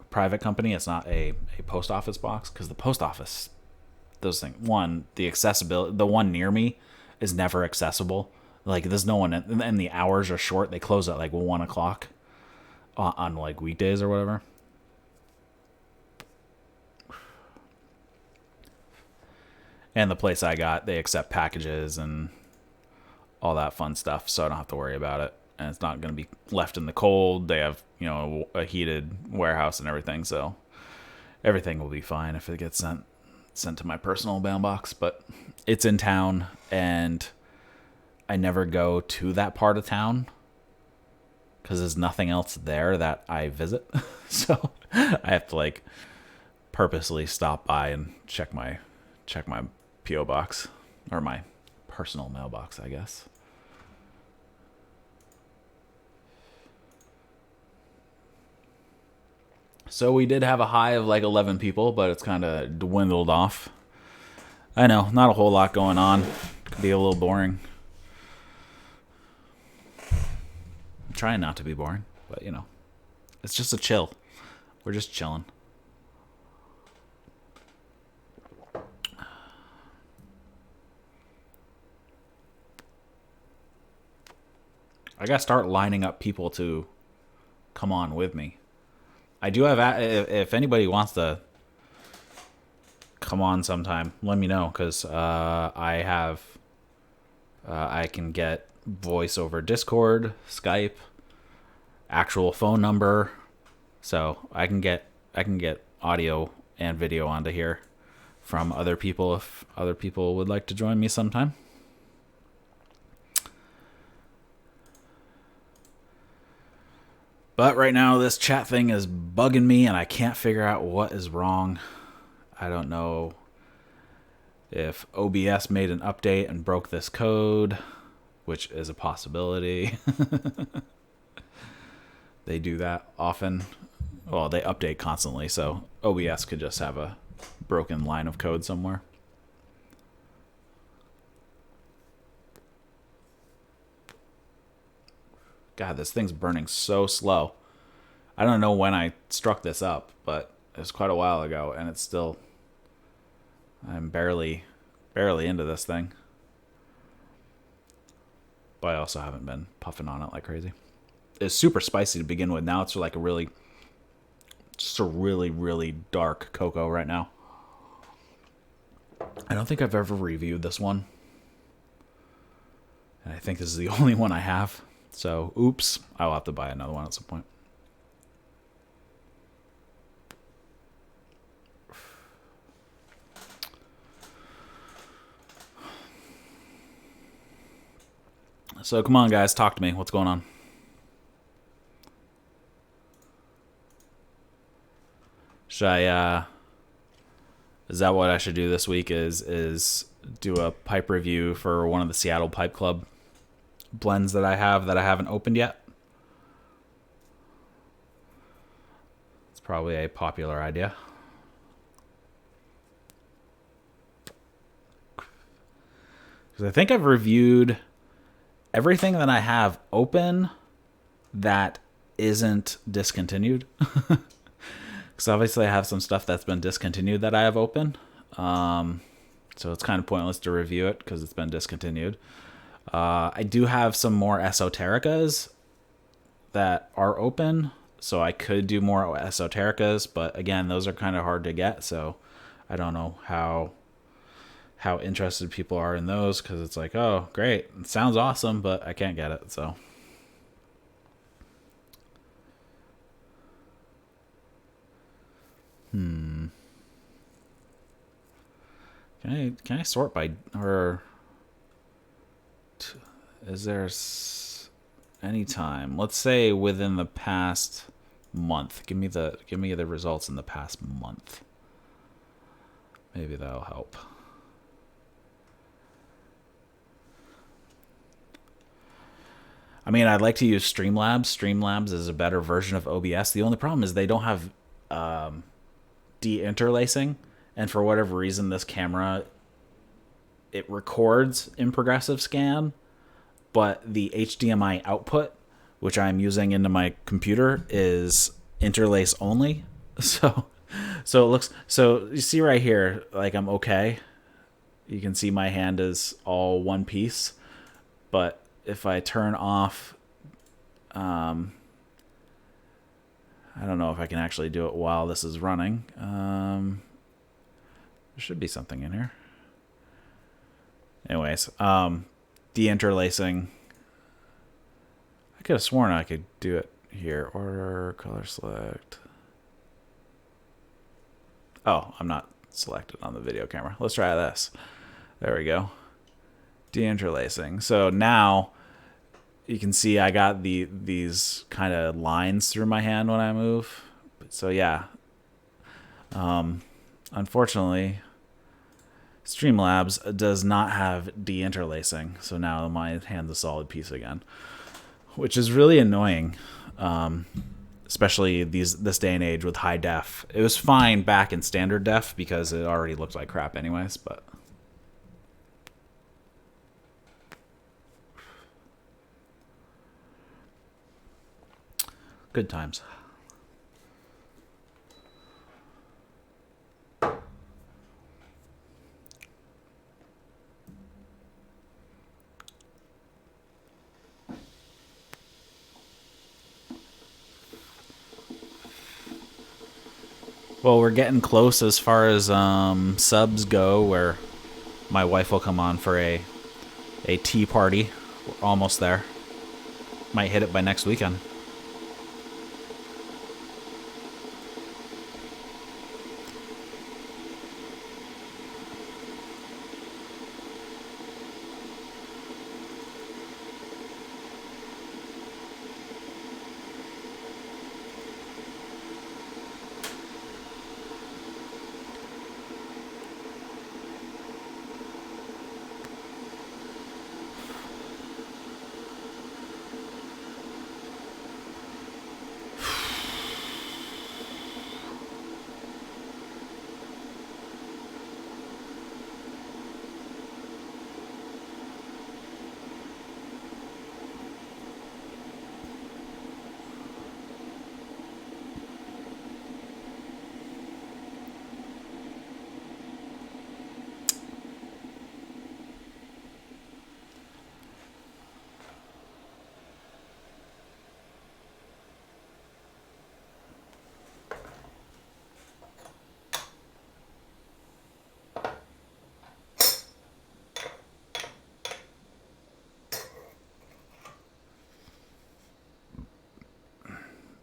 private company. It's not a post office box, because the post office, those things, the accessibility, the one near me is never accessible. There's no one, and the hours are short. They close at 1 o'clock on weekdays or whatever. And the place I got, they accept packages and all that fun stuff, so I don't have to worry about it. And it's not going to be left in the cold. They have, a heated warehouse and everything, so everything will be fine if it gets sent to my personal mailbox. But it's in town, and I never go to that part of town because there's nothing else there that I visit. So I have to purposely stop by and check my P.O. box, or my personal mailbox, I guess. So we did have a high of 11 people, but it's kind of dwindled off. I know, not a whole lot going on. Could be a little boring. I'm trying not to be boring, but it's just a chill. We're just chilling. I gotta start lining up people to come on with me. I do have, if anybody wants to come on sometime, let me know, because I can get voice over Discord, Skype, actual phone number, so I can get audio and video onto here from other people if other people would like to join me sometime. But right now, this chat thing is bugging me, and I can't figure out what is wrong. I don't know if OBS made an update and broke this code, which is a possibility. They do that often. Well, they update constantly, so OBS could just have a broken line of code somewhere. God, this thing's burning so slow. I don't know when I struck this up, but it was quite a while ago, and it's still... I'm barely into this thing. But I also haven't been puffing on it like crazy. It's super spicy to begin with. Now it's just a really, really dark cocoa right now. I don't think I've ever reviewed this one. And I think this is the only one I have. So, oops. I'll have to buy another one at some point. So, come on, guys. Talk to me. What's going on? Should I, is that what I should do this week, is do a pipe review for one of the Seattle Pipe Club blends that I haven't opened yet? It's probably a popular idea. Because I think I've reviewed everything that I have open that isn't discontinued. Because obviously I have some stuff that's been discontinued that I have open. So it's kind of pointless to review it because it's been discontinued. I do have some more esotericas that are open, so I could do more esotericas, but again, those are kind of hard to get, so I don't know how interested people are in those, because it's like, oh, great, it sounds awesome, but I can't get it, so. Can I sort by, or is there any time? Let's say within the past month. Give me the results in the past month. Maybe that'll help. I mean, I'd like to use Streamlabs. Streamlabs is a better version of OBS. The only problem is they don't have de-interlacing, and for whatever reason, this camera, it records in progressive scan, but the HDMI output, which I'm using into my computer, is interlace only. So it looks, so you see right here, like I'm okay. You can see my hand is all one piece, but if I turn off, I don't know if I can actually do it while this is running. There should be something in here. Anyways, de-interlacing. I could have sworn I could do it here. Order, color select. Oh, I'm not selected on the video camera. Let's try this. There we go. De-interlacing. So now you can see I got these kind of lines through my hand when I move. So yeah. Unfortunately, Streamlabs does not have de-interlacing. So now my hand's a solid piece again, which is really annoying. Especially this day and age with high def. It was fine back in standard def because it already looked like crap anyways, but good times. Well, we're getting close as far as subs go, where my wife will come on for a tea party. We're almost there. Might hit it by next weekend.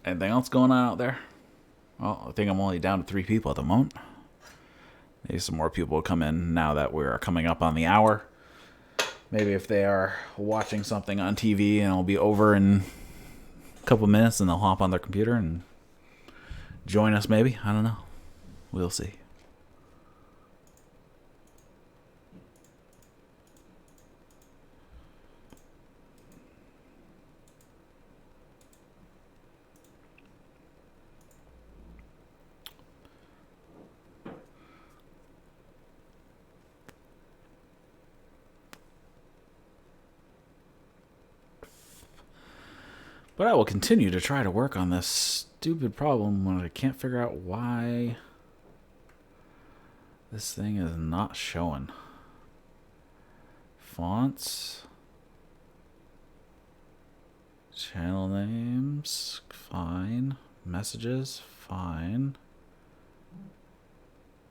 Anything else going on out there? Well, I think I'm only down to 3 people at the moment. Maybe some more people will come in now that we're coming up on the hour. Maybe if they are watching something on TV and it'll be over in a couple minutes and they'll hop on their computer and join us maybe. I don't know. We'll see. But I will continue to try to work on this stupid problem when I can't figure out why This thing is not showing. Fonts. Channel names. Fine. Messages. Fine.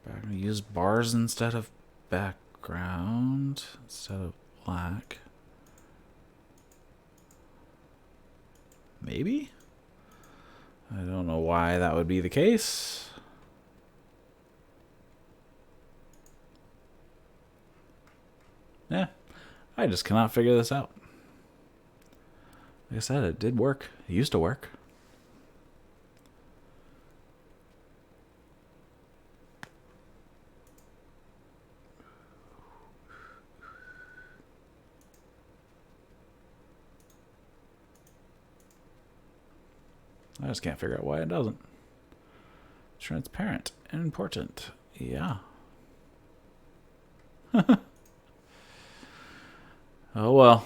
I'm going to use bars instead of background. Instead of black. Maybe? I don't know why that would be the case. Yeah, I just cannot figure this out. Like I said, it did work. It used to work. I just can't figure out why it doesn't. Transparent and important. Yeah. Oh well.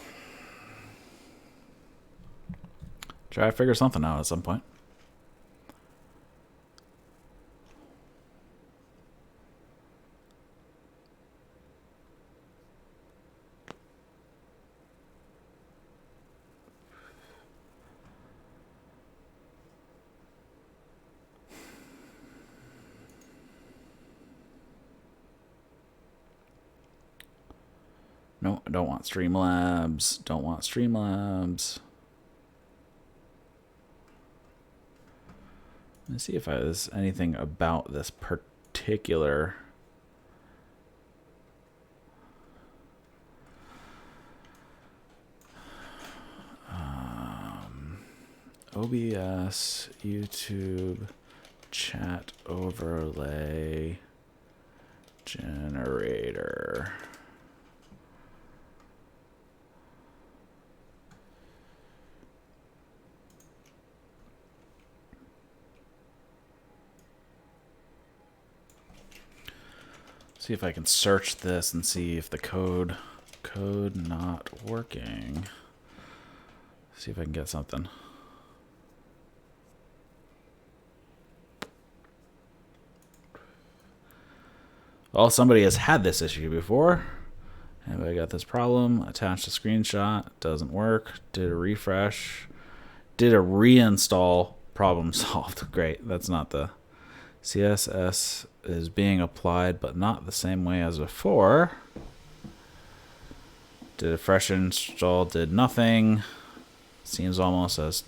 Try to figure something out at some point. No, I don't want Streamlabs. Don't want Streamlabs. Let's see if there's anything about this particular OBS YouTube chat overlay generator. See if I can search this and see if the code not working. See if I can get something. Well, somebody has had this issue before. Anybody got this problem? Attached a screenshot. Doesn't work. Did a refresh. Did a reinstall. Problem solved. Great. That's not the... CSS is being applied, but not the same way as before. Did a fresh install. Did nothing. Seems almost as...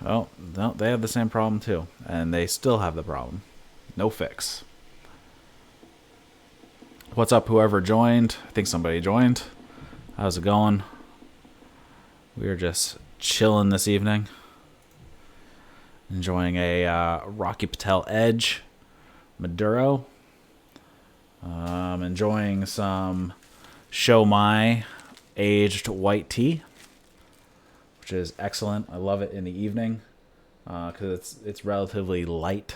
Oh, no, they have the same problem too. And they still have the problem. No fix. What's up, whoever joined? I think somebody joined. How's it going? We're just chilling this evening. Enjoying a Rocky Patel Edge Maduro. Enjoying some Show My aged white tea, which is excellent. I love it in the evening because it's relatively light.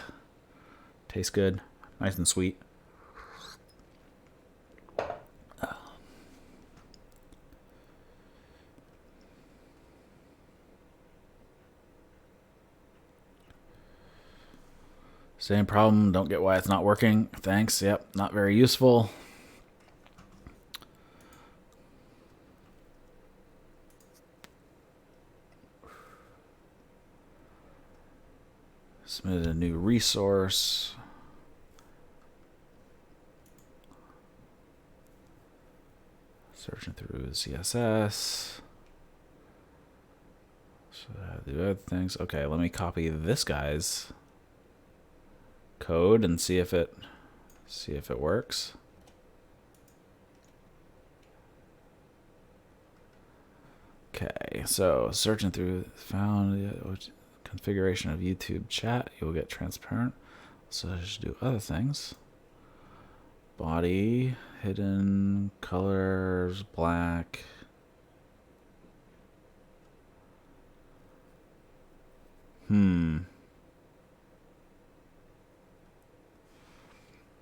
Tastes good, nice and sweet. Same problem. Don't get why it's not working. Thanks. Yep, not very useful. Submitted a new resource. Searching through CSS. So I do other things. Okay, let me copy this guy's code and see if it works. Okay, so searching through, found configuration of YouTube chat. You'll get transparent. So I should do other things. Body, hidden colors, black.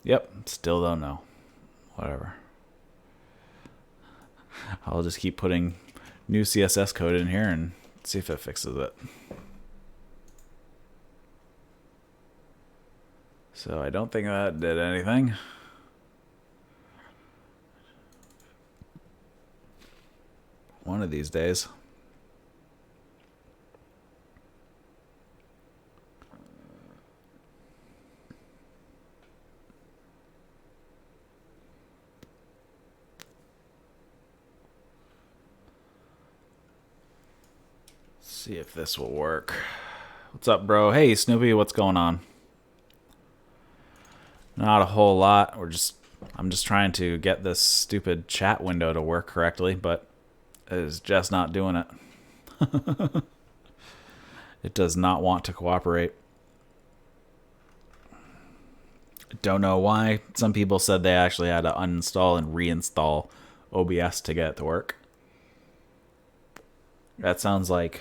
Yep, still don't know. Whatever. I'll just keep putting new CSS code in here and see if it fixes it. So I don't think that did anything. One of these days. See if this will work. What's up, bro? Hey, Snoopy, what's going on? Not a whole lot. I'm just trying to get this stupid chat window to work correctly, but it is just not doing it. It does not want to cooperate. Don't know why. Some people said they actually had to uninstall and reinstall OBS to get it to work. That sounds like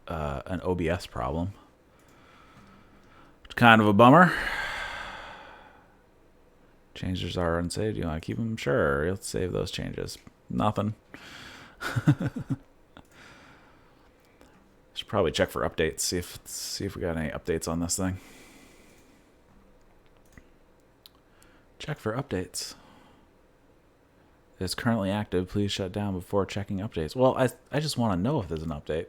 an OBS problem. It's kind of a bummer. Changes are unsaved. You want to keep them? Sure. Let's save those changes. Nothing. Should probably check for updates. See if we got any updates on this thing. Check for updates. It's currently active. Please shut down before checking updates. Well, I just want to know if there's an update.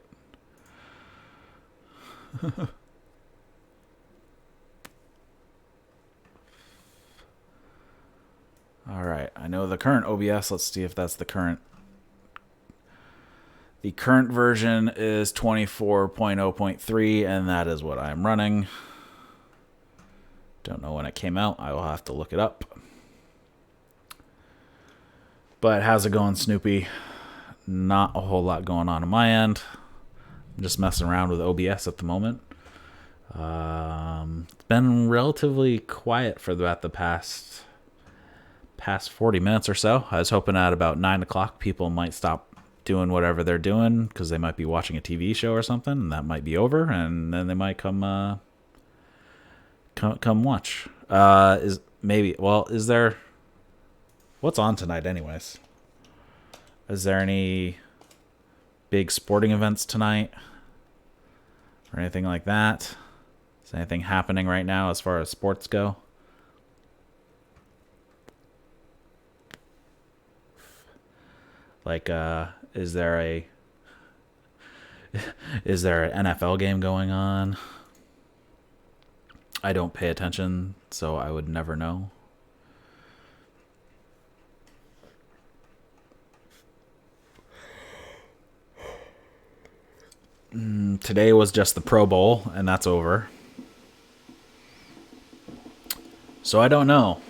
All right. I know the current OBS. Let's see if that's the current. The current version is 24.0.3, and that is what I'm running. Don't know when it came out. I will have to look it up. But how's it going, Snoopy? Not a whole lot going on my end. I'm just messing around with OBS at the moment. It's been relatively quiet for about the past 40 minutes or so. I was hoping at about 9 o'clock people might stop doing whatever they're doing because they might be watching a TV show or something, and that might be over, and then they might come watch. Is there... What's on tonight anyways? Is there any big sporting events tonight? Or anything like that? Is anything happening right now as far as sports go? Like, is there an NFL game going on? I don't pay attention, so I would never know. Today was just the Pro Bowl, and that's over. So I don't know.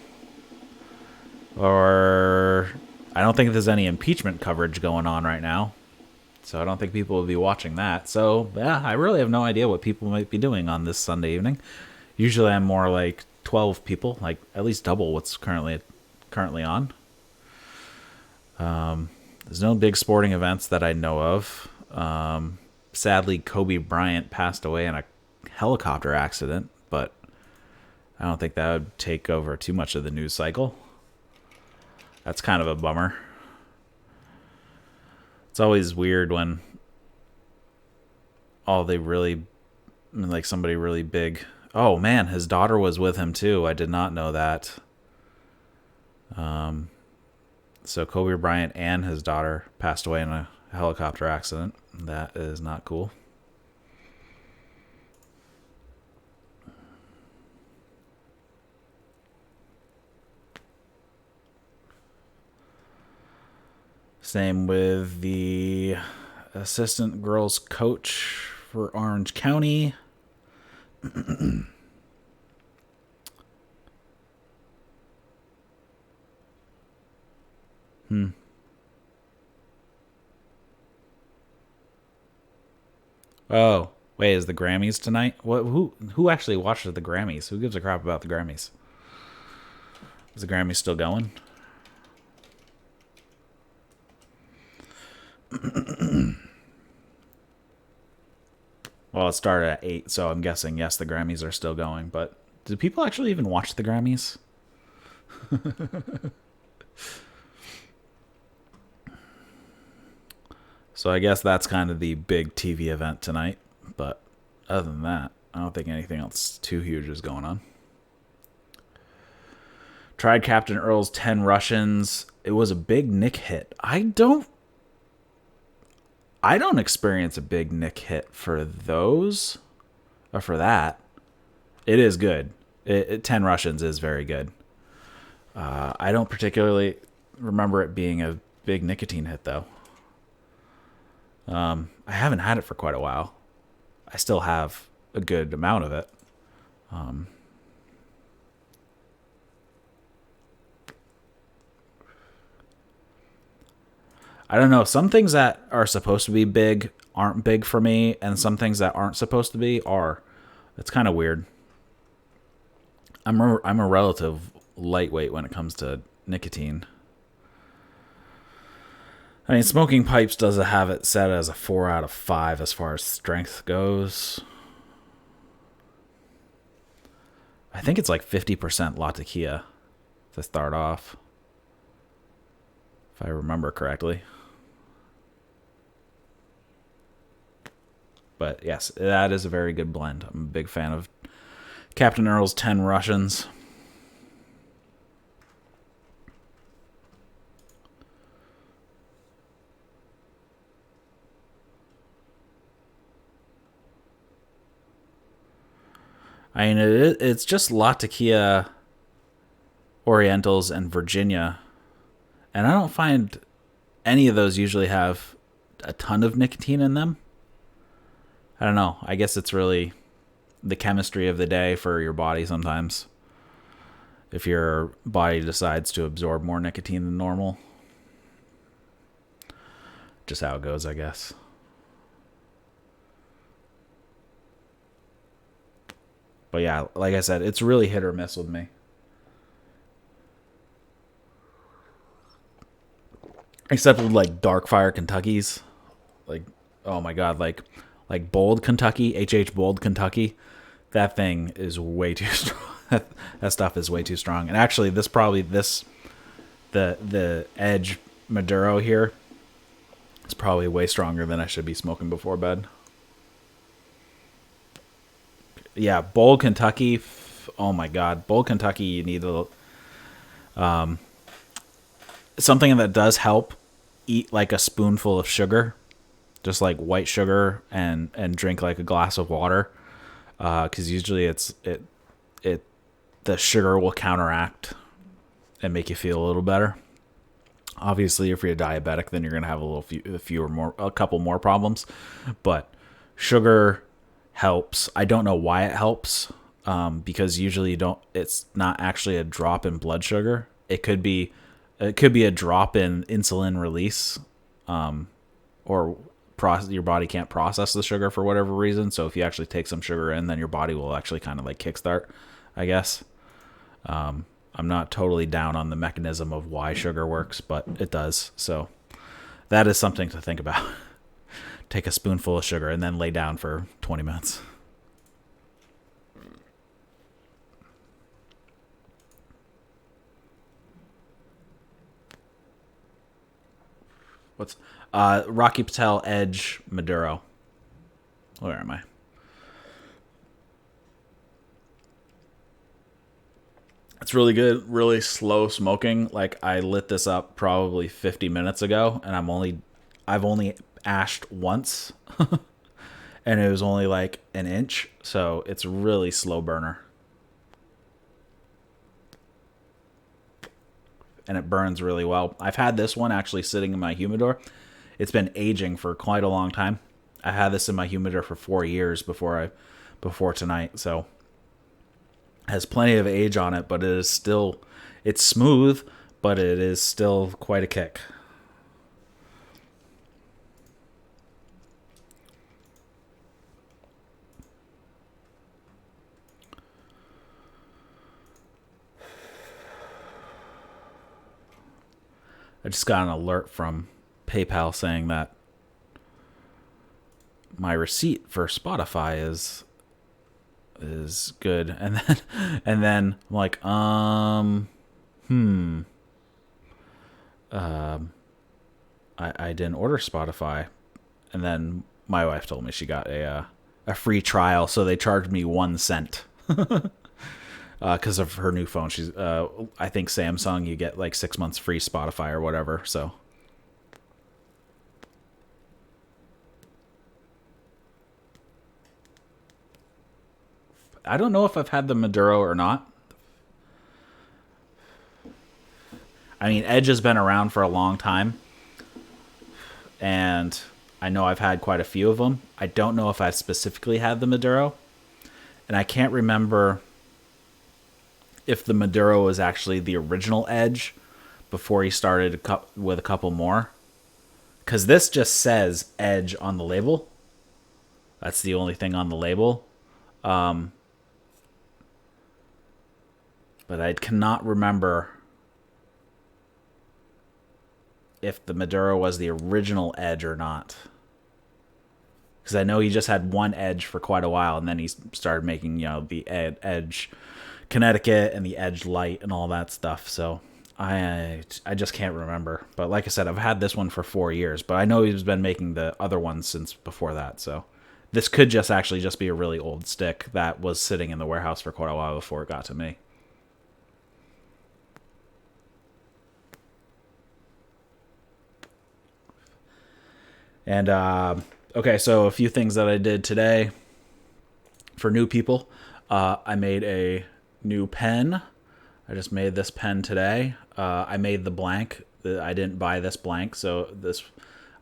Or I don't think there's any impeachment coverage going on right now. So I don't think people will be watching that. So, yeah, I really have no idea what people might be doing on this Sunday evening. Usually I'm more like 12 people, like at least double what's currently on. There's no big sporting events that I know of. Sadly, Kobe Bryant passed away in a helicopter accident, but I don't think that would take over too much of the news cycle. That's kind of a bummer. It's always weird when somebody really big. Oh man, his daughter was with him too. I did not know that. So Kobe Bryant and his daughter passed away in a helicopter accident. That is not cool. Same with the assistant girls coach for Orange County. Oh, wait, is the Grammys tonight? What? Who actually watches the Grammys? Who gives a crap about the Grammys? Is the Grammys still going? Well, it started at 8, so I'm guessing, yes, the Grammys are still going. But do people actually even watch the Grammys? So I guess that's kind of the big TV event tonight. But other than that, I don't think anything else too huge is going on. Tried Captain Earl's 10 Russians. It was a big Nick hit. I don't experience a big Nick hit for those, or for that. It is good. 10 Russians is very good. I don't particularly remember it being a big nicotine hit, though. I haven't had it for quite a while. I still have a good amount of it. I don't know. Some things that are supposed to be big aren't big for me, and some things that aren't supposed to be are. It's kind of weird. I'm a relative lightweight when it comes to nicotine. I mean, smoking pipes does have it set as a 4 out of 5 as far as strength goes. I think it's like 50% Latakia to start off, if I remember correctly. But yes, that is a very good blend. I'm a big fan of Captain Earl's 10 Russians. I mean, it's just Latakia, Orientals, and Virginia. And I don't find any of those usually have a ton of nicotine in them. I don't know. I guess it's really the chemistry of the day for your body sometimes. If your body decides to absorb more nicotine than normal. Just how it goes, I guess. But yeah, like I said, it's really hit or miss with me. Except with like Darkfire Kentucky's. Like, oh my god, like Bold Kentucky, HH Bold Kentucky. That thing is way too strong. That stuff is way too strong. And actually, the Edge Maduro here is probably way stronger than I should be smoking before bed. Yeah, Bold Kentucky. Oh my god, Bold Kentucky. You need something that does help. Eat like a spoonful of sugar, just like white sugar, and drink like a glass of water. Because usually the sugar will counteract and make you feel a little better. Obviously, if you're diabetic, then you're gonna have a couple more problems. But sugar helps. I don't know why it helps, because usually it's not actually a drop in blood sugar. It could be a drop in insulin release, or your body can't process the sugar for whatever reason. So if you actually take some sugar in, then your body will actually kind of like kickstart, I guess. I'm not totally down on the mechanism of why sugar works, but it does. So that is something to think about. Take a spoonful of sugar and then lay down for 20 minutes. What's Rocky Patel Edge Maduro? Where am I? It's really good, really slow smoking. Like, I lit this up probably 50 minutes ago, and I've only ashed once, and it was only like an inch, so it's really slow burner. And it burns really well. I've had this one actually sitting in my humidor. It's been aging for quite a long time. I had this in my humidor for 4 years before tonight, so it has plenty of age on it, but it's smooth, but it is still quite a kick. I just got an alert from PayPal saying that my receipt for Spotify is good, and then I'm like, I didn't order Spotify, and then my wife told me she got a free trial, so they charged me 1 cent. because of her new phone. She's, I think Samsung, you get like 6 months free Spotify or whatever. So I don't know if I've had the Maduro or not. I mean, Edge has been around for a long time, and I know I've had quite a few of them. I don't know if I've specifically had the Maduro, and I can't remember if the Maduro was actually the original Edge before he started with a couple more. Because this just says Edge on the label. That's the only thing on the label. But I cannot remember if the Maduro was the original Edge or not. Because I know he just had one Edge for quite a while, and then he started making, the Edge Connecticut and the Edge Light and all that stuff. So I just can't remember. But like I said, I've had this one for 4 years, but I know he's been making the other ones since before that. So this could just actually just be a really old stick that was sitting in the warehouse for quite a while before it got to me. And, okay, so a few things that I did today for new people. I made a new pen. I just made this pen today. I made the blank. I didn't buy this blank, so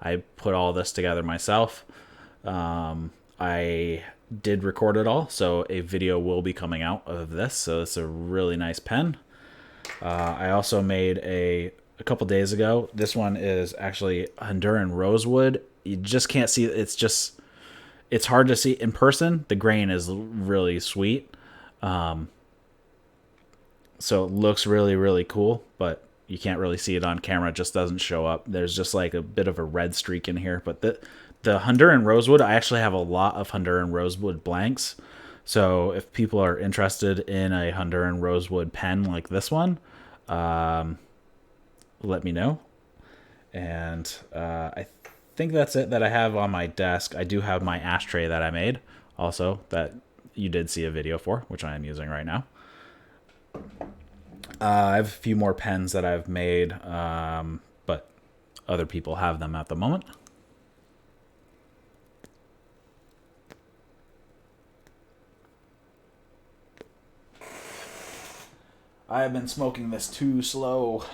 I put all this together myself. I did record it all, so a video will be coming out of this. So it's a really nice pen. I also made a couple days ago. This one is actually Honduran rosewood. You just can't see it. It's hard to see in person. The grain is really sweet. So it looks really, really cool, but you can't really see it on camera. It just doesn't show up. There's just like a bit of a red streak in here. But the Honduran rosewood, I actually have a lot of Honduran rosewood blanks. So if people are interested in a Honduran rosewood pen like this one, let me know. And I think that's it that I have on my desk. I do have my ashtray that I made also that you did see a video for, which I am using right now. I have a few more pens that I've made, but other people have them at the moment. I have been smoking this too slow.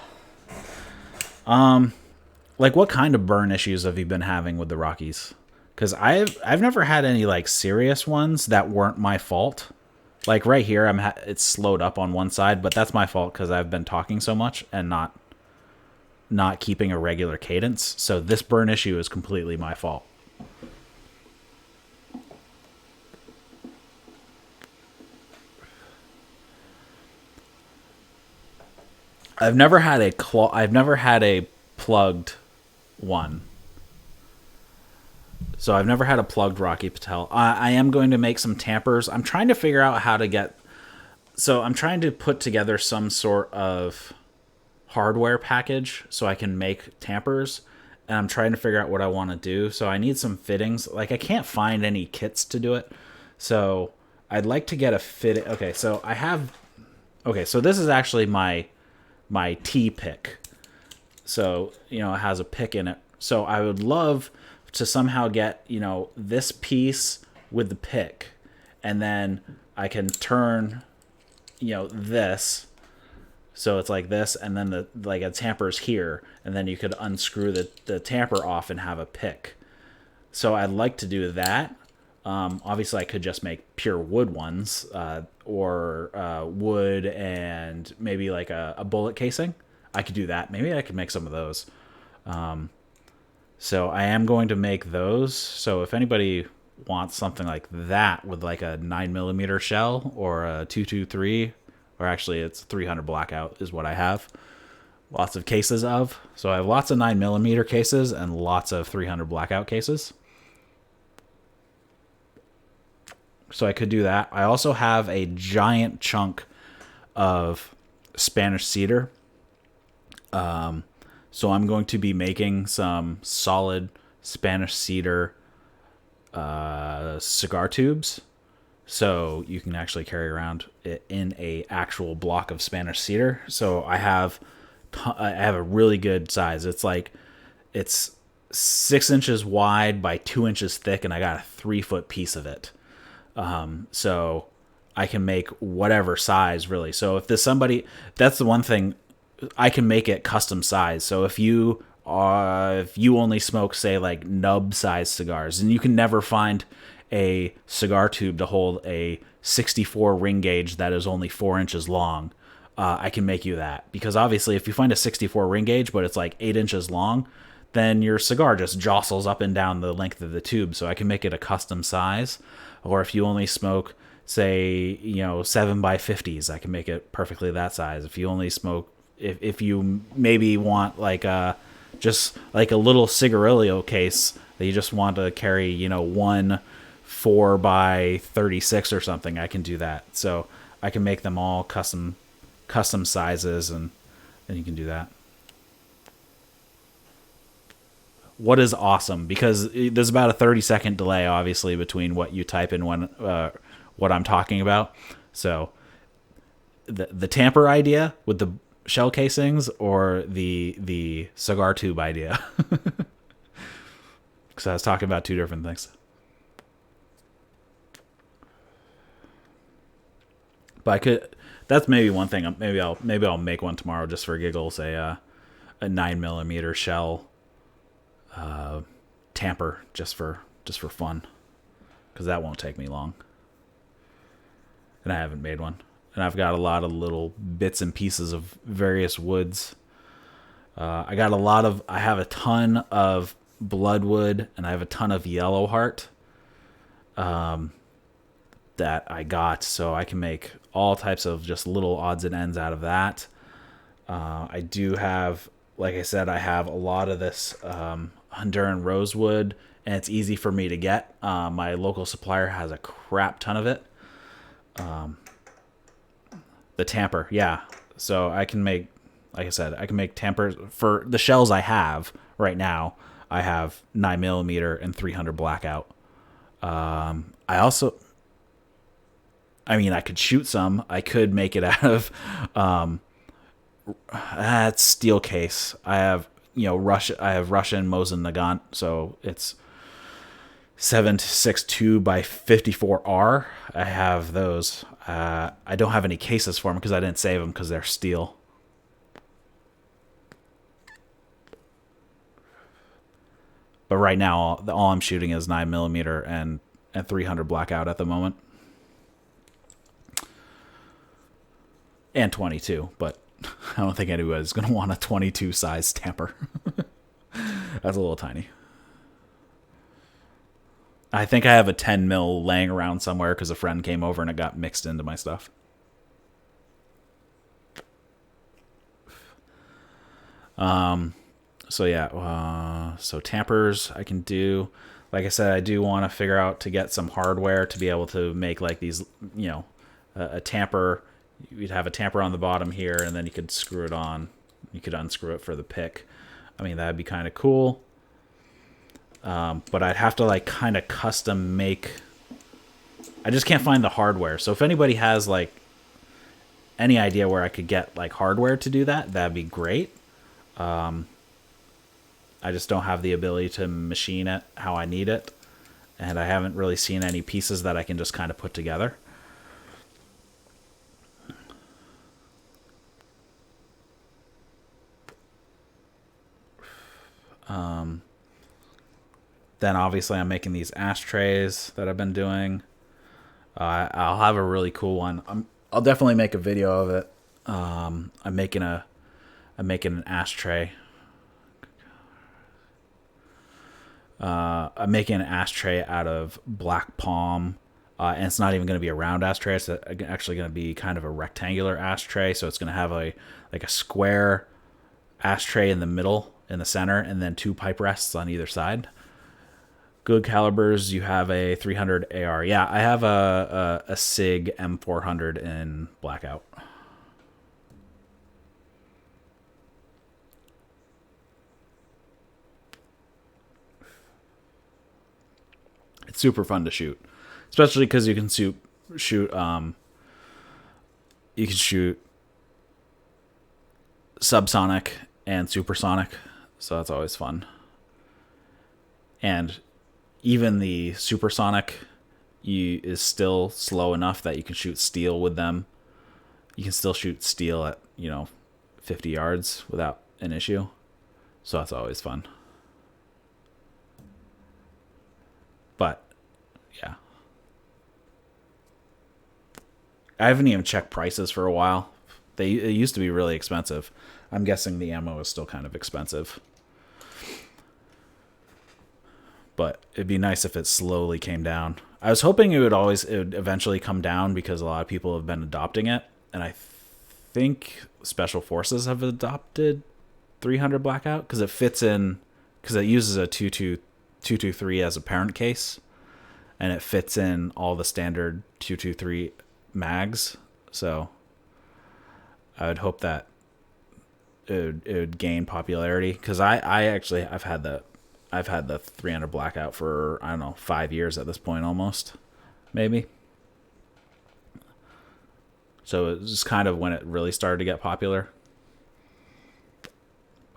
Like, what kind of burn issues have you been having with the Rockies? Because I've never had any like serious ones that weren't my fault. Like right here, it's slowed up on one side, but that's my fault because I've been talking so much and not keeping a regular cadence. So this burn issue is completely my fault. I've never had a plugged one. So I've never had a plugged Rocky Patel. I am going to make some tampers. I'm trying to figure out how to get... So I'm trying to put together some sort of hardware package so I can make tampers. And I'm trying to figure out what I want to do. So I need some fittings. Like, I can't find any kits to do it. So I'd like to get a fit... Okay, so I have... Okay, so this is actually my T pick. So, it has a pick in it. So I would love to somehow get, this piece with the pick. And then I can turn, this. So it's like this. And then a tamper's here. And then you could unscrew the tamper off and have a pick. So I'd like to do that. Obviously, I could just make pure wood ones. Or wood and maybe like a bullet casing. I could do that. Maybe I could make some of those. So I am going to make those. So if anybody wants something like that with like a 9mm shell or a 223, or actually it's 300 blackout is what I have. Lots of cases of. So I have lots of 9mm cases and lots of 300 blackout cases. So I could do that. I also have a giant chunk of Spanish cedar. So I'm going to be making some solid Spanish cedar cigar tubes. so you can actually carry around it in a actual block of Spanish cedar. So I have a really good size. It's 6 inches wide by 2 inches thick, and I got a 3 foot piece of it. So I can make whatever size really. So that's the one thing, I can make it custom size. So if you only smoke, say, like nub size cigars, and you can never find a cigar tube to hold a 64 ring gauge that is only 4 inches long, I can make you that. Because obviously, if you find a 64 ring gauge but it's like 8 inches long, then your cigar just jostles up and down the length of the tube. So I can make it a custom size. Or if you only smoke, say, 7x50s, I can make it perfectly that size. If you only smoke, if you maybe want like just like a little cigarillo case that you just want to carry, one 4x36 or something, I can do that. So I can make them all custom sizes, and you can do that. What is awesome, because there's about a 30-second delay, obviously, between what you type and what I'm talking about. So the tamper idea with the shell casings, or the cigar tube idea, because I was talking about two different things. But that's maybe one thing. Maybe I'll make one tomorrow just for giggles. A 9mm shell tamper, just for fun, because that won't take me long. And I haven't made one. And I've got a lot of little bits and pieces of various woods. I have a ton of bloodwood, and I have a ton of yellow heart that I got, so I can make all types of just little odds and ends out of that. I do have, like I said, I have a lot of this Honduran rosewood, and it's easy for me to get. My local supplier has a crap ton of it. The tamper, yeah. So I can make, like I said, I can make tampers for the shells I have right now. I have 9mm and 300 blackout. I could shoot some. I could make it out of that's steel case. I have Russian Mosin Nagant, so it's 7.62 by 54R. I have those. I don't have any cases for them because I didn't save them because they're steel. But right now, all I'm shooting is 9mm and 300 blackout at the moment. And 22, but I don't think anybody's going to want a 22 size tamper. That's a little tiny. I think I have a 10 mil laying around somewhere because a friend came over and it got mixed into my stuff. So yeah, so tampers I can do. Like I said, I do want to figure out to get some hardware to be able to make like these, a tamper. You'd have a tamper on the bottom here, and then you could screw it on. You could unscrew it for the pick. I mean, that'd be kind of cool. But I'd have to like kind of custom make. I just can't find the hardware. So if anybody has like any idea where I could get like hardware to do that, that'd be great. I just don't have the ability to machine it how I need it, and I haven't really seen any pieces that I can just kind of put together. Then obviously I'm making these ashtrays that I've been doing. I'll have a really cool one. I'll definitely make a video of it. I'm making an ashtray. I'm making an ashtray out of black palm, and it's not even going to be a round ashtray. It's actually going to be kind of a rectangular ashtray. So it's going to have a square ashtray in the middle, in the center, and then two pipe rests on either side. Good calibers. You have a 300 AR. Yeah, I have a SIG M400 in blackout. It's super fun to shoot, especially because you can shoot shoot you can shoot subsonic and supersonic, so that's always fun. And even the supersonic is still slow enough that you can shoot steel with them. You can still shoot steel at 50 yards without an issue, so that's always fun. But yeah, I haven't even checked prices for a while. It used to be really expensive. I'm guessing the ammo is still kind of expensive. But it'd be nice if it slowly came down. I was hoping it would eventually come down because a lot of people have been adopting it. And I think Special Forces have adopted 300 Blackout because it fits in, because it uses a 223 as a parent case. And it fits in all the standard 223 mags. So I would hope that it would gain popularity, because I've had the 300 Blackout for, I don't know, 5 years at this point, almost, maybe. So it was kind of when it really started to get popular.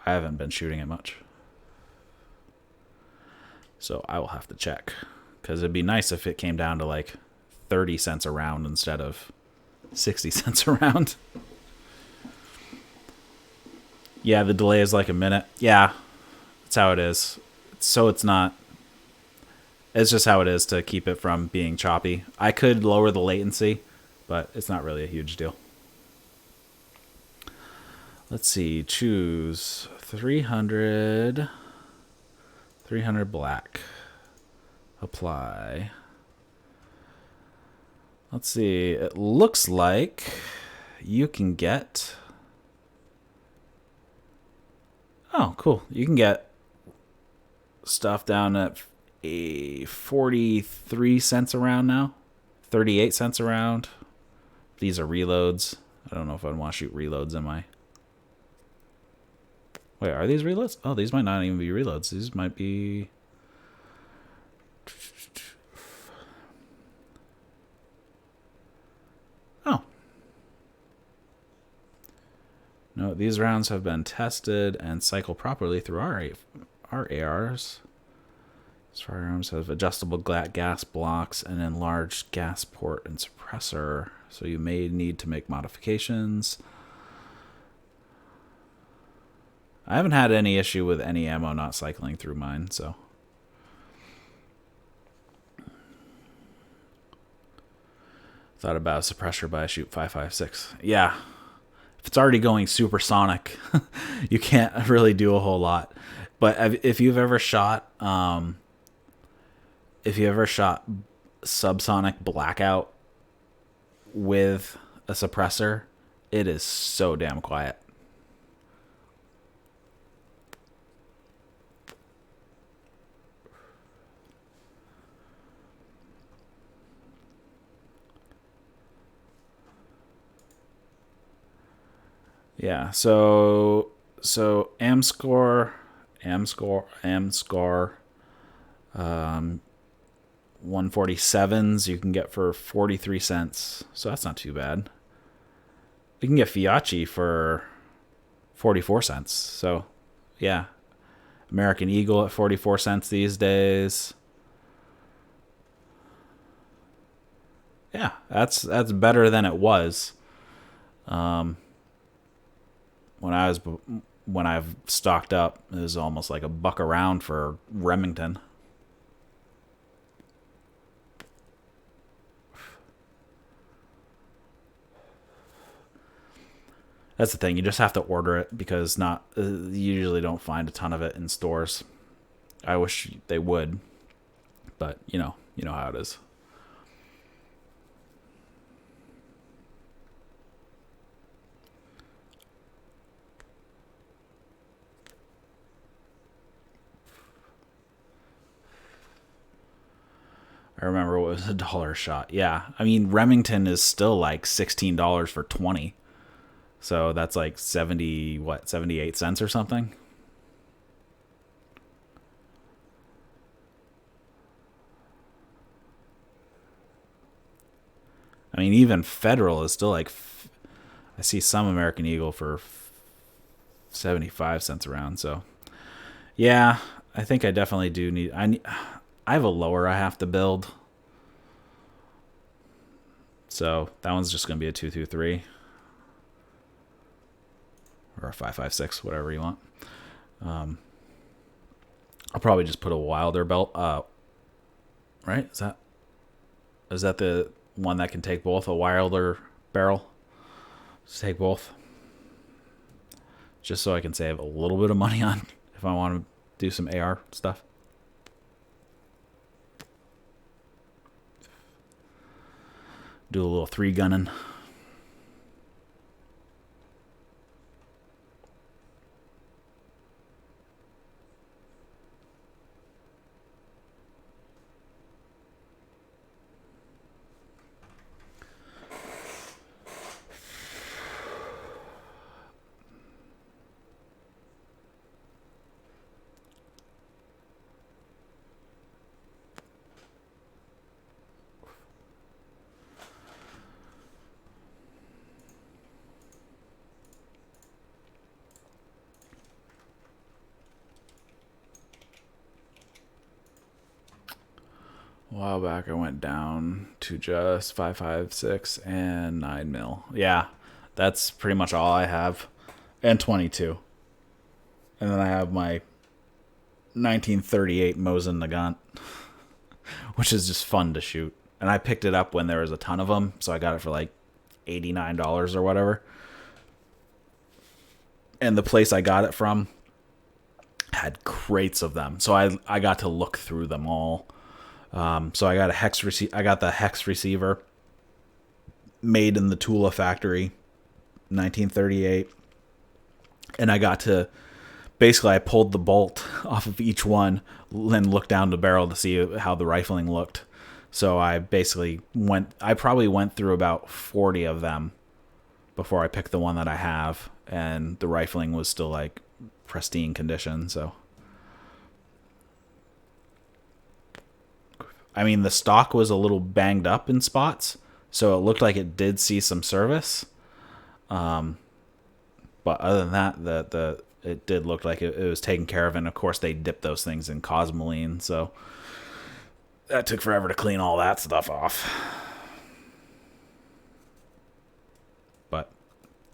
I haven't been shooting it much, so I will have to check, because it'd be nice if it came down to like 30 cents a round instead of 60 cents a round. Yeah, the delay is like a minute. Yeah, that's how it is. So it's just how it is to keep it from being choppy. I could lower the latency, but it's not really a huge deal. Let's see, choose 300 black. Apply. Let's see, it looks like you can get... Oh, cool. You can get stuff down at 43 cents a round now. 38 cents a round. These are reloads. I don't know if I'd want to shoot reloads in my... Wait, are these reloads? Oh, these might not even be reloads. These might be... Oh. No, these rounds have been tested and cycle properly through our ARs. These firearms have adjustable gas blocks and enlarged gas port and suppressor, so you may need to make modifications. I haven't had any issue with any ammo not cycling through mine, so... Thought about a suppressor, but I shoot 5.56. Yeah. If it's already going supersonic, you can't really do a whole lot. But if you've ever shot subsonic Blackout with a suppressor, it is so damn quiet. Yeah, so AmScore 147s you can get for 43 cents. So that's not too bad. You can get Fiachi for 44 cents. So, yeah. American Eagle at 44 cents these days. Yeah, that's better than it was. When I've stocked up, it was almost like $1 a round for Remington. That's the thing, you just have to order it, because you usually don't find a ton of it in stores. I wish they would, but you know how it is. I remember what was $1 a shot. Yeah, I mean, Remington is still like $16 for 20. So that's like 78 cents or something? I mean, even Federal is still like, I see some American Eagle for 75 cents around. So yeah, I think I definitely do need. I have a lower I have to build. So that one's just going to be a 223 or a 556, whatever you want. I'll probably just put a Wilder belt. Right? Is that the one that can take both, a Wilder barrel? Just take both. Just so I can save a little bit of money on if I want to do some AR stuff. Do a little 3 gunning. A while back, I went down to just 5.56 and 9 mil. Yeah, that's pretty much all I have, and 22. And then I have my 1938 Mosin Nagant, which is just fun to shoot. And I picked it up when there was a ton of them, so I got it for like $89 or whatever. And the place I got it from had crates of them, so I got to look through them all. So I got I got the hex receiver made in the Tula factory, 1938, and I got to basically I pulled the bolt off of each one and looked down the barrel to see how the rifling looked. So I probably went through about 40 of them before I picked the one that I have, and the rifling was still like pristine condition. So I mean, the stock was a little banged up in spots, so it looked like it did see some service. But other than that, it did look like it was taken care of, and of course they dipped those things in cosmoline, so that took forever to clean all that stuff off. But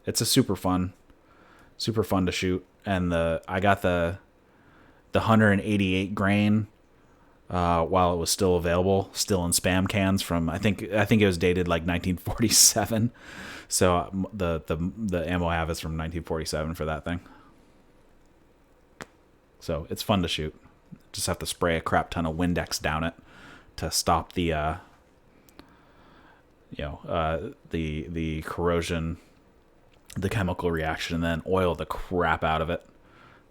it's a super fun to shoot, and I got the 188 grain. While it was still available, still in spam cans from I think it was dated like 1947. So the ammo I have is from 1947 for that thing. So it's fun to shoot. Just have to spray a crap ton of Windex down it to stop the the corrosion, the chemical reaction, and then oil the crap out of it.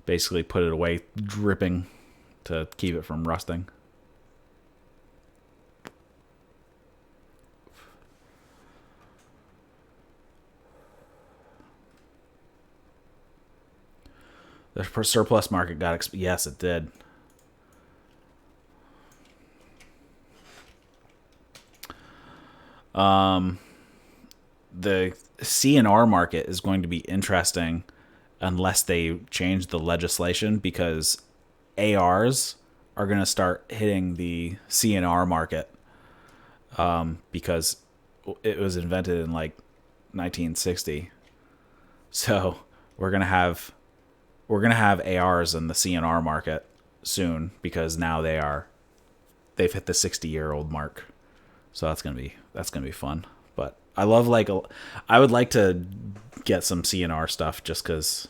Basically put it away dripping to keep it from rusting. The surplus market got yes, it did. The CNR market is going to be interesting unless they change the legislation, because ARs are going to start hitting the CNR market, because it was invented in like 1960. So we're gonna have ARs in the CNR market soon, because now they've hit the 60-year-old mark. So that's gonna be fun. But I would like to get some CNR stuff just because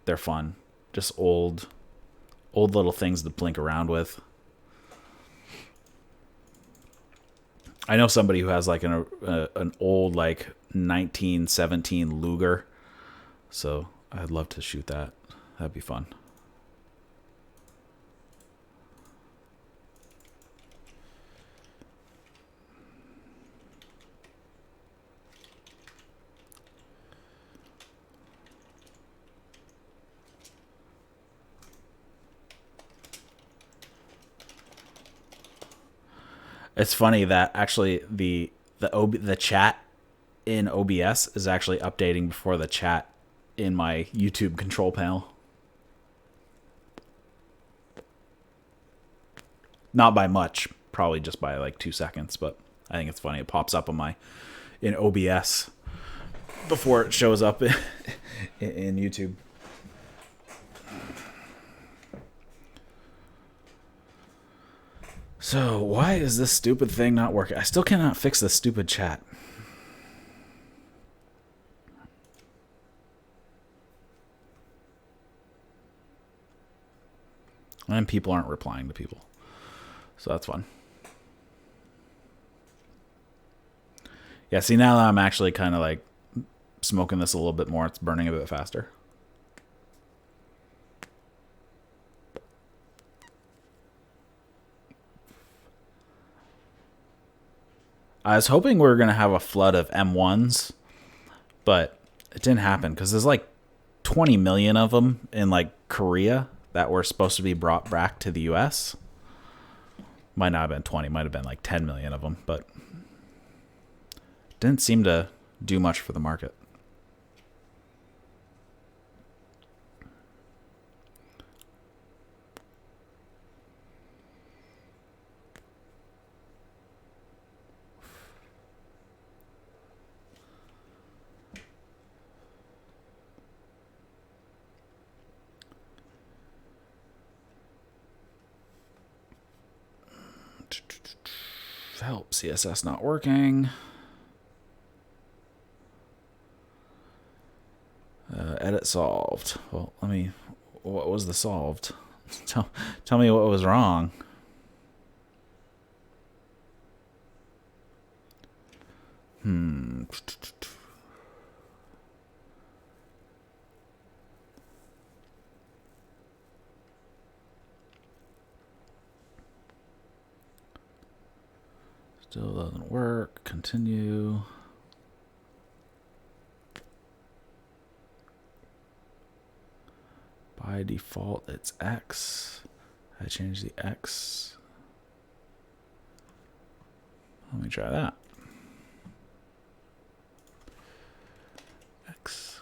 they're fun. Just old little things to blink around with. I know somebody who has like an old like 1917 Luger, so I'd love to shoot that. That'd be fun. It's funny that actually the chat in OBS is actually updating before the chat in my YouTube control panel. Not by much, probably just by like 2 seconds, but I think it's funny. It pops up on in OBS before it shows up in YouTube. So why is this stupid thing not working? I still cannot fix this stupid chat. And people aren't replying to people. So that's fun. Yeah, see, now that I'm actually kind of like smoking this a little bit more, it's burning a bit faster. I was hoping we were going to have a flood of M1s, but it didn't happen because there's like 20 million of them in like Korea that were supposed to be brought back to the US. Might not have been 20, might have been like 10 million of them, but didn't seem to do much for the market. Help, CSS not working. Edit solved. Well, what was the solved? Tell me what was wrong. Still doesn't work. Continue. By default, it's X. I changed the X. Let me try that. X.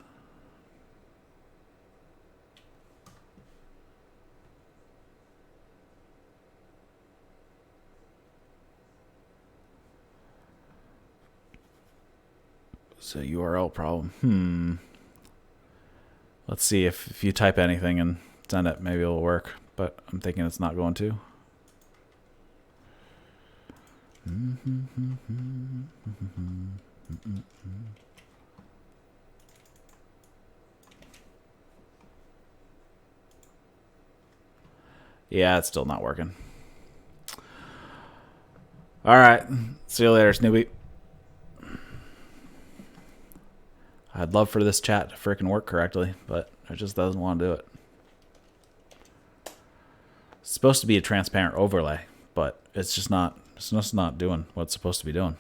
So URL problem. Let's see if you type anything and send it, maybe it'll work. But I'm thinking it's not going to. Yeah, it's still not working. All right. See you later, Snoopy. I'd love for this chat to freaking work correctly, but it just doesn't want to do it. It's supposed to be a transparent overlay, but it's just not. It's just not doing what it's supposed to be doing.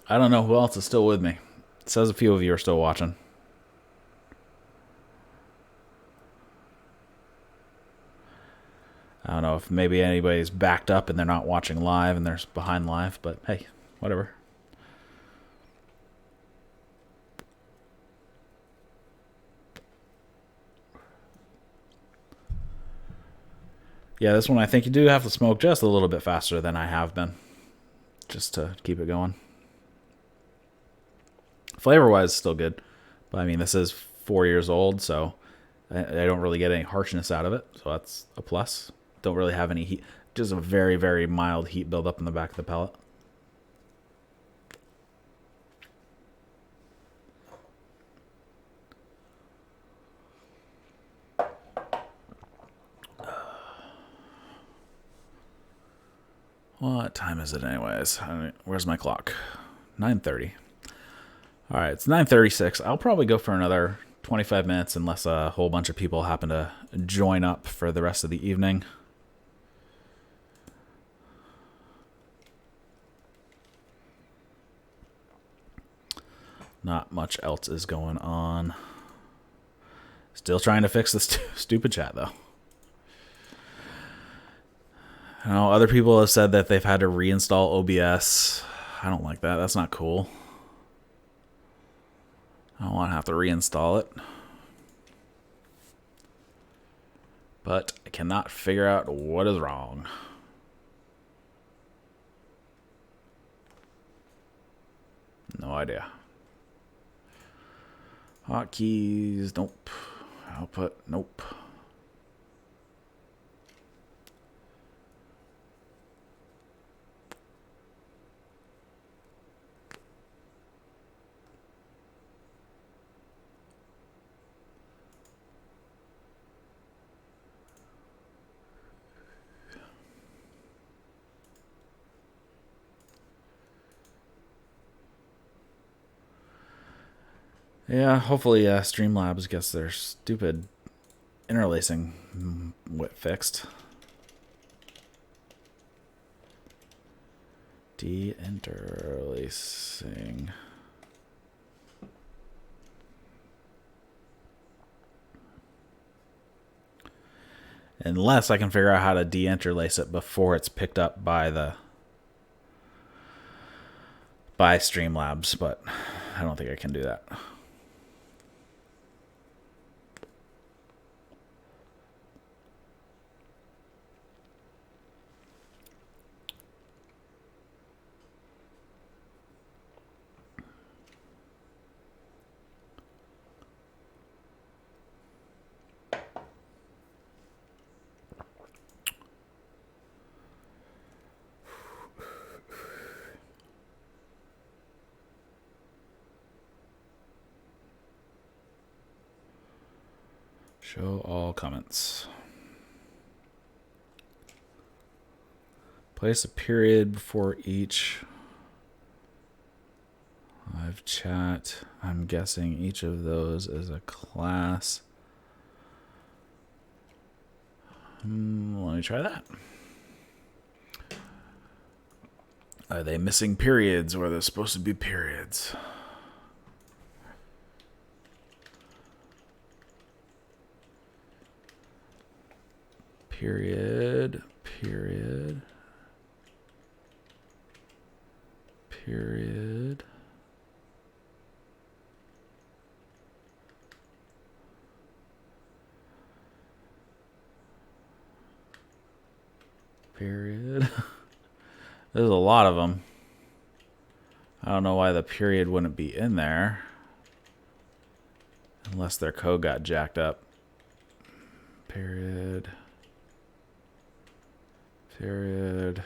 I don't know who else is still with me. It says a few of you are still watching. I don't know if maybe anybody's backed up and they're not watching live and they're behind live, but hey, whatever. Yeah, this one I think you do have to smoke just a little bit faster than I have been, just to keep it going. Flavor-wise, still good. But I mean, this is 4 years old, so I don't really get any harshness out of it, so that's a plus. Don't really have any heat. Just a very, very mild heat buildup in the back of the pellet. What time is it anyways? Where's my clock? 9:30. All right, it's 9:36. I'll probably go for another 25 minutes unless a whole bunch of people happen to join up for the rest of the evening. Not much else is going on. Still trying to fix this stupid chat, though. I know other people have said that they've had to reinstall OBS. I don't like that. That's not cool. I don't want to have to reinstall it. But I cannot figure out what is wrong. No idea. Hotkeys, nope. Output, nope. Yeah, hopefully Streamlabs gets their stupid interlacing fixed. De-interlacing. Unless I can figure out how to de-interlace it before it's picked up by Streamlabs, but I don't think I can do that. Show all comments. Place a period before each live chat. I'm guessing each of those is a class. Let me try that. Are they missing periods where there's supposed to be periods? Period, period, period. Period. There's a lot of them. I don't know why the period wouldn't be in there. Unless their code got jacked up. Period. Period.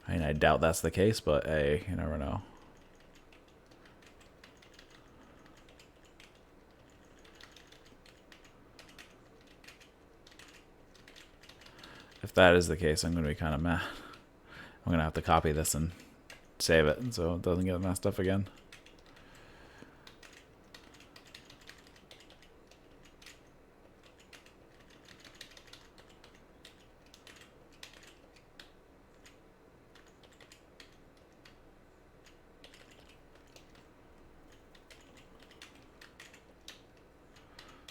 I mean, I doubt that's the case, but hey, you never know. If that is the case, I'm going to be kind of mad. I'm going to have to copy this and save it so it doesn't get messed up again.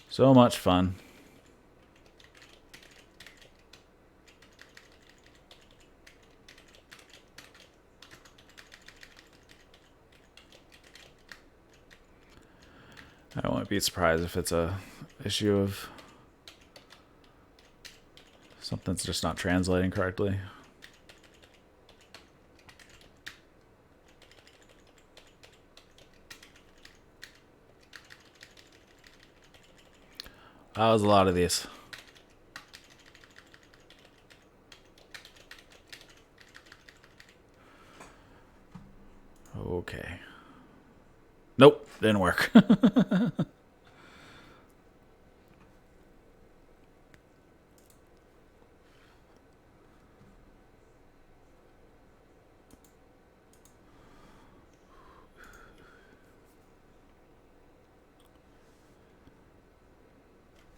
So much fun. I won't be surprised if it's a issue of something's just not translating correctly. That was a lot of these. Okay. Nope, didn't work.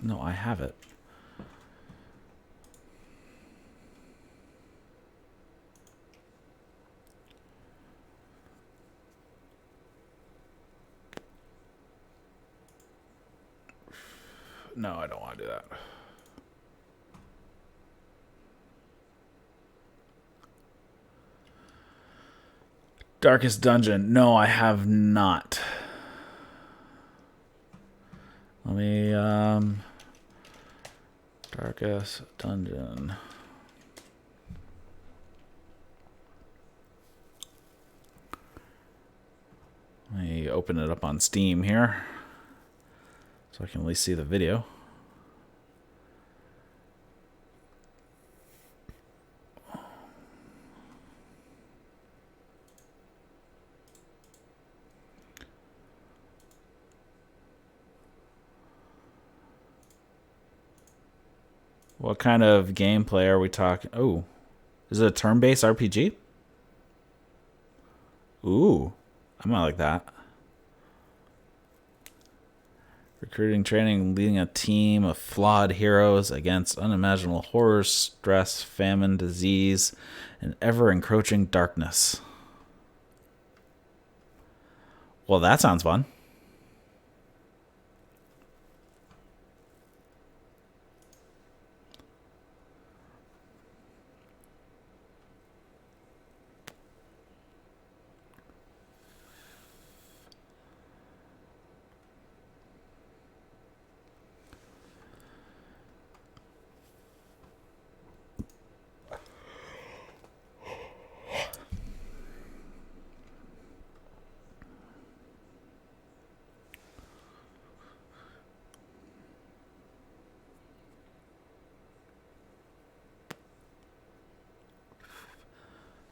No, I have it. No, I don't want to do that. Darkest Dungeon. No, I have not. Let me, Darkest Dungeon. Let me open it up on Steam here so I can at least see the video. What kind of gameplay are we talking? Oh, is it a turn-based RPG? Ooh, I might like that. Recruiting, training, leading a team of flawed heroes against unimaginable horrors, stress, famine, disease, and ever-encroaching darkness. Well, that sounds fun.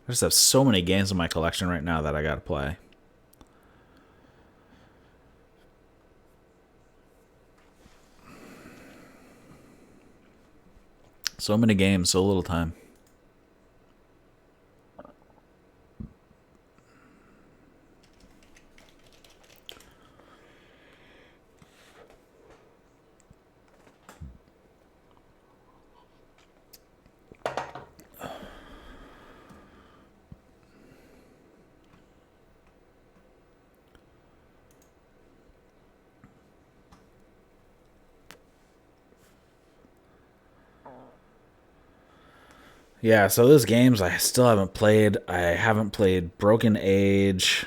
I just have so many games in my collection right now that I gotta play. So many games, so little time. Yeah, so those games I still haven't played. I haven't played Broken Age,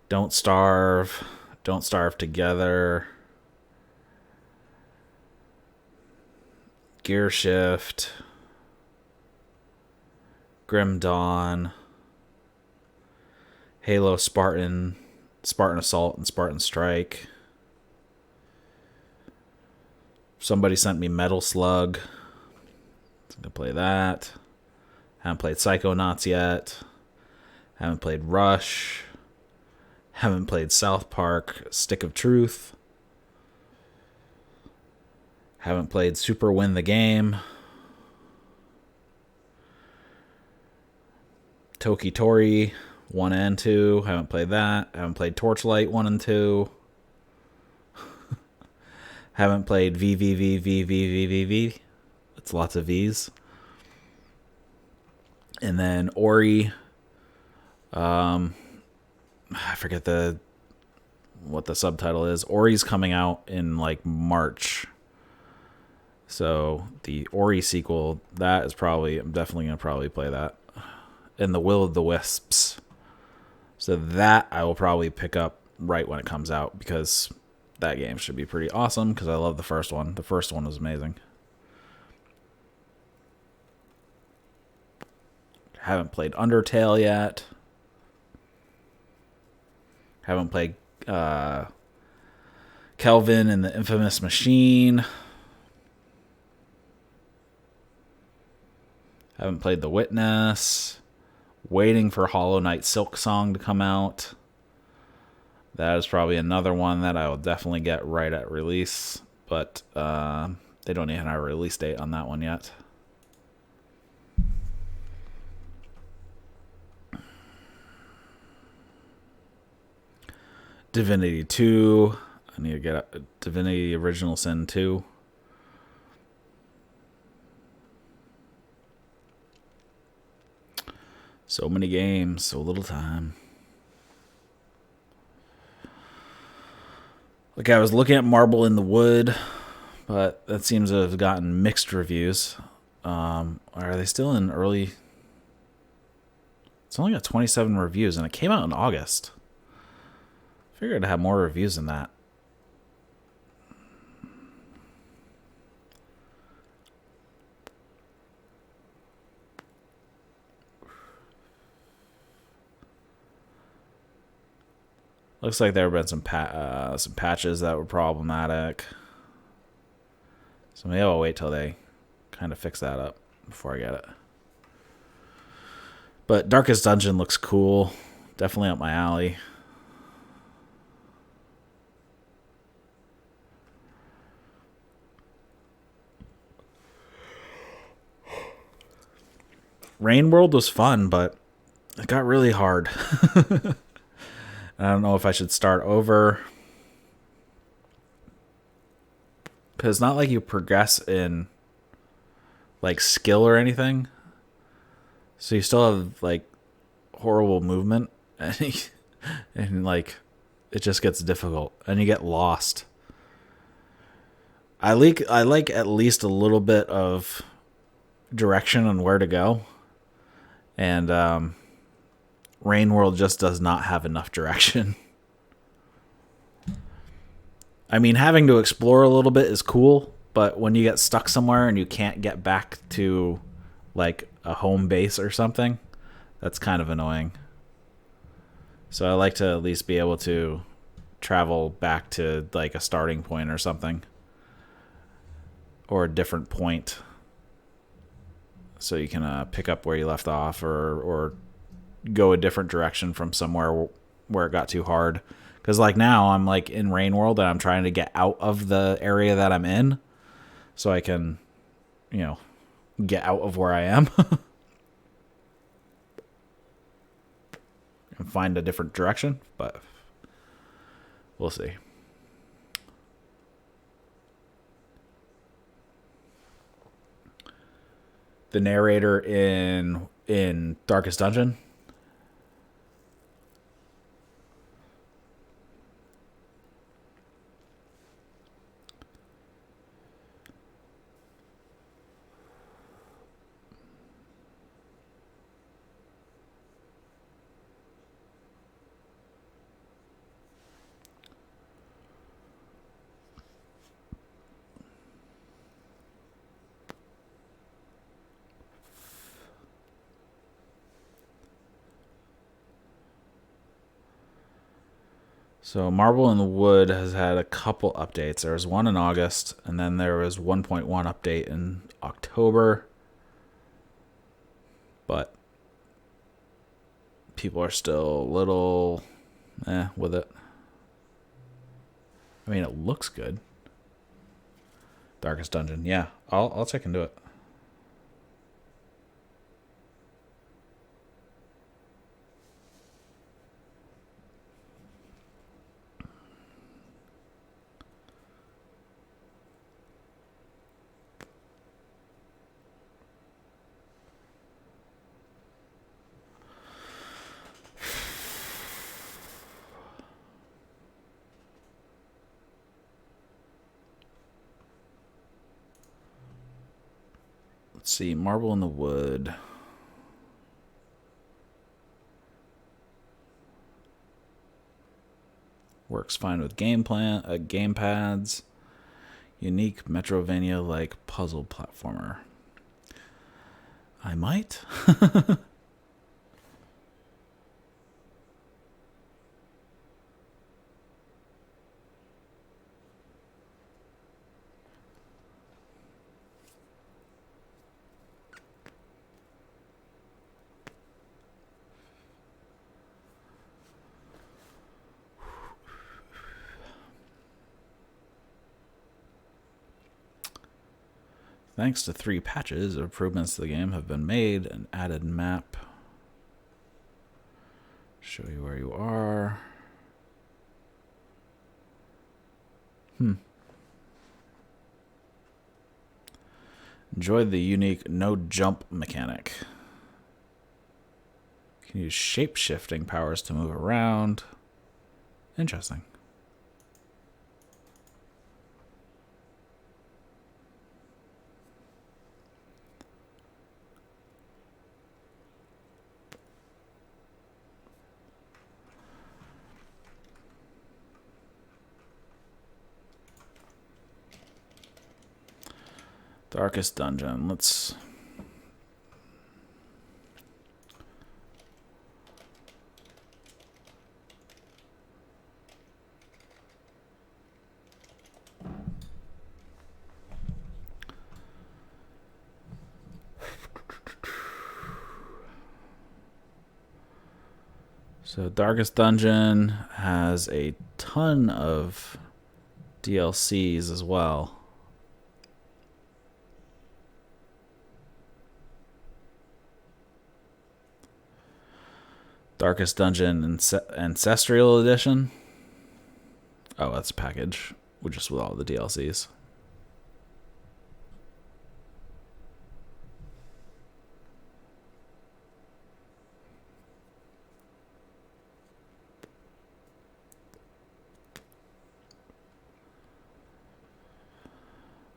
Don't Starve, Don't Starve Together, Gear Shift, Grim Dawn, Halo Spartan, Spartan Assault, and Spartan Strike. Somebody sent me Metal Slug. I'm gonna play that. Haven't played Psychonauts yet. Haven't played Rush. Haven't played South Park Stick of Truth. Haven't played Super Win the Game. Toki Tori 1 and 2. Haven't played that. Haven't played Torchlight 1 and 2. Haven't played VVVVVVVV. It's lots of V's. And then Ori. I forget what the subtitle is. Ori's coming out in like March. So the Ori sequel, that is I'm definitely going to probably play that. And the Will of the Wisps. So that I will probably pick up right when it comes out because that game should be pretty awesome because I love the first one. The first one was amazing. Haven't played Undertale yet. Haven't played Kelvin and the Infamous Machine. Haven't played The Witness. Waiting for Hollow Knight Silk Song to come out. That is probably another one that I will definitely get right at release. But they don't even have a release date on that one yet. Divinity 2. I need to get Divinity Original Sin 2. So many games, so little time. Like, I was looking at Marble in the Wood, but that seems to have gotten mixed reviews. Are they still in early? It's only got 27 reviews, and it came out in August. Figured I'd have more reviews than that. Looks like there have been some patches that were problematic. So maybe I'll wait till they kind of fix that up before I get it. But Darkest Dungeon looks cool. Definitely up my alley. Rain World was fun, but it got really hard. I don't know if I should start over. Because it's not like you progress in like skill or anything. So you still have like horrible movement. And like it just gets difficult. And you get lost. I like at least a little bit of direction on where to go. And Rain World just does not have enough direction. I mean, having to explore a little bit is cool, but when you get stuck somewhere and you can't get back to like a home base or something, that's kind of annoying. So I like to at least be able to travel back to like a starting point or something, or a different point, so you can pick up where you left off, or go a different direction from somewhere where it got too hard. Because like now I'm like in Rain World and I'm trying to get out of the area that I'm in so I can, get out of where I am and find a different direction, but we'll see. The narrator in Darkest Dungeon, so Marble in the Wood has had a couple updates. There was one in August, and then there was 1.1 update in October. But people are still a little with it. I mean, it looks good. Darkest Dungeon. Yeah, I'll check into it. Let's see, Marble in the Wood. Works fine with game pads. Unique Metrovania-like puzzle platformer. I might. Thanks to 3 patches, improvements to the game have been made. An added map. Show you where you are. Enjoy the unique no jump mechanic. You can use shape-shifting powers to move around. Interesting. Darkest Dungeon. Let's... So Darkest Dungeon has a ton of DLCs as well. Darkest Dungeon Ancestral Edition. Oh, that's a package, just with all the DLCs.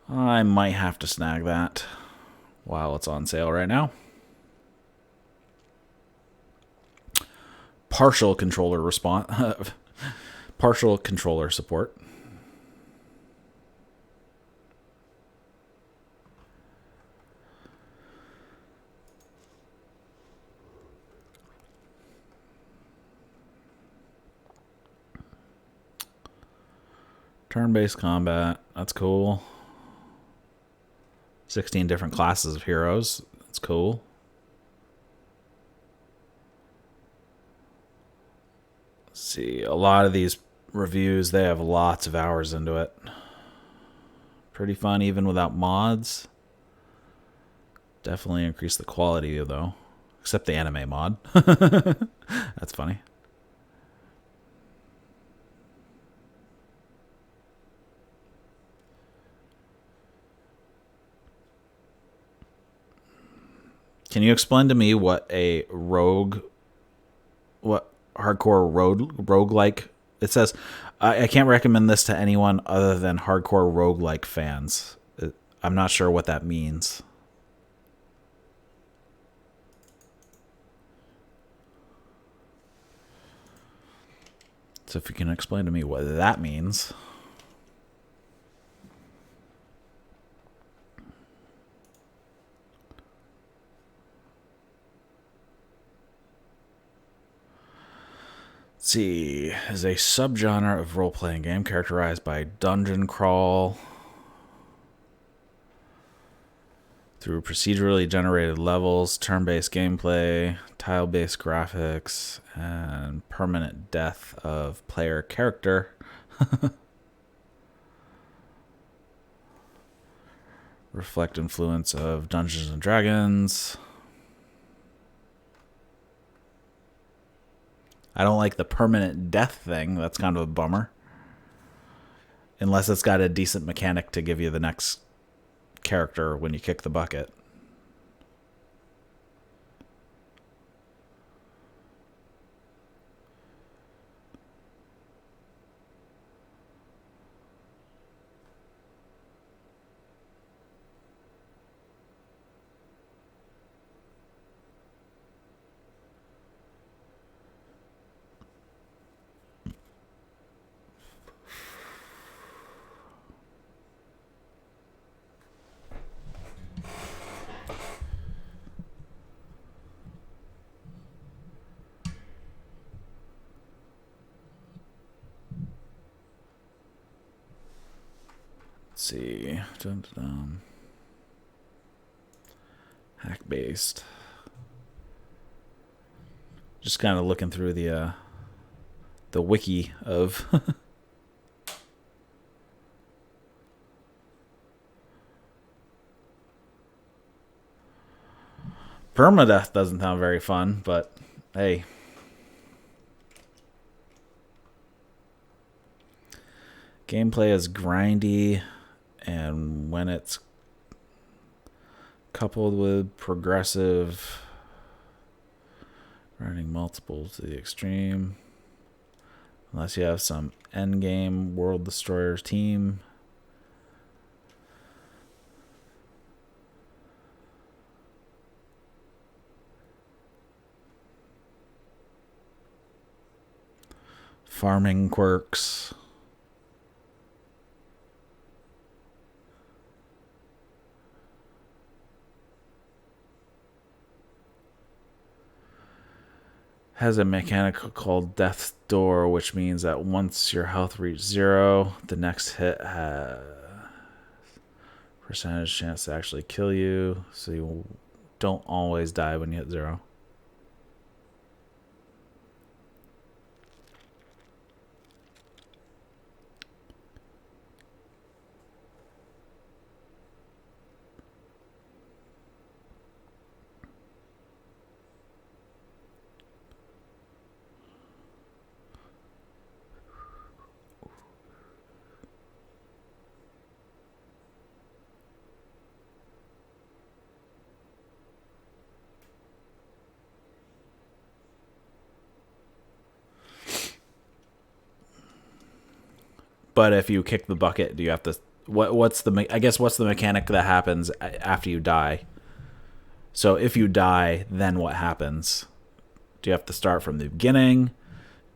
I might have to snag that while it's on sale right now. Partial controller response. Partial controller support. Turn-based combat. That's cool. 16 different classes of heroes. That's cool. Let's see, a lot of these reviews, they have lots of hours into it. Pretty fun even without mods. Definitely increase the quality though. Except the anime mod. That's funny. Can you explain to me what a hardcore roguelike? It says, I can't recommend this to anyone other than hardcore roguelike fans. I'm not sure what that means. So if you can explain to me what that means. Let's see, is a subgenre of role-playing game characterized by dungeon crawl through procedurally generated levels, turn-based gameplay, tile-based graphics, and permanent death of player character. Reflect influence of Dungeons and Dragons. I don't like the permanent death thing. That's kind of a bummer. Unless it's got a decent mechanic to give you the next character when you kick the bucket. Let's see. Dun, dun, dun. Hack based. Just kind of looking through the wiki of permadeath doesn't sound very fun, but hey. Gameplay is grindy, and when it's coupled with progressive, running multiples to the extreme, unless you have some endgame World Destroyers team. Farming quirks. Has a mechanic called Death's Door, which means that once your health reaches 0, the next hit has percentage chance to actually kill you, so you don't always die when you hit 0. But if you kick the bucket, do you have to? What's the mechanic that happens after you die? So if you die, then what happens? Do you have to start from the beginning?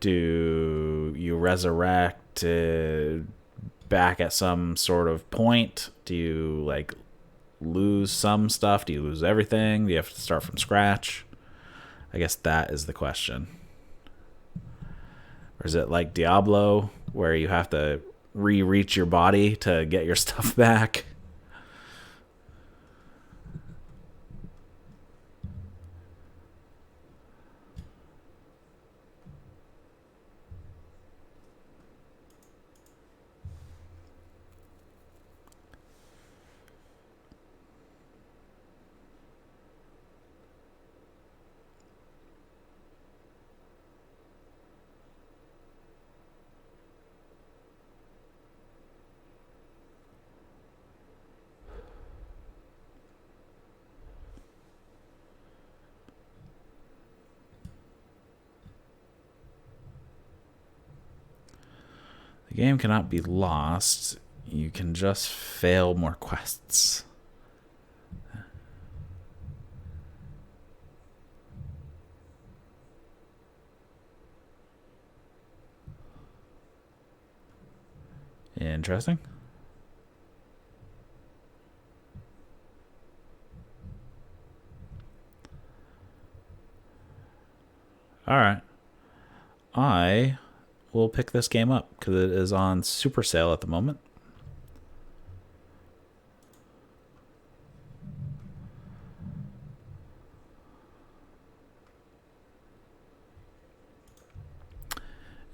Do you resurrect back at some sort of point? Do you like lose some stuff? Do you lose everything? Do you have to start from scratch? I guess that is the question. Or is it like Diablo, where you have to re-reach your body to get your stuff back? The game cannot be lost. You can just fail more quests. Interesting. All right. I will pick this game up because it is on super sale at the moment.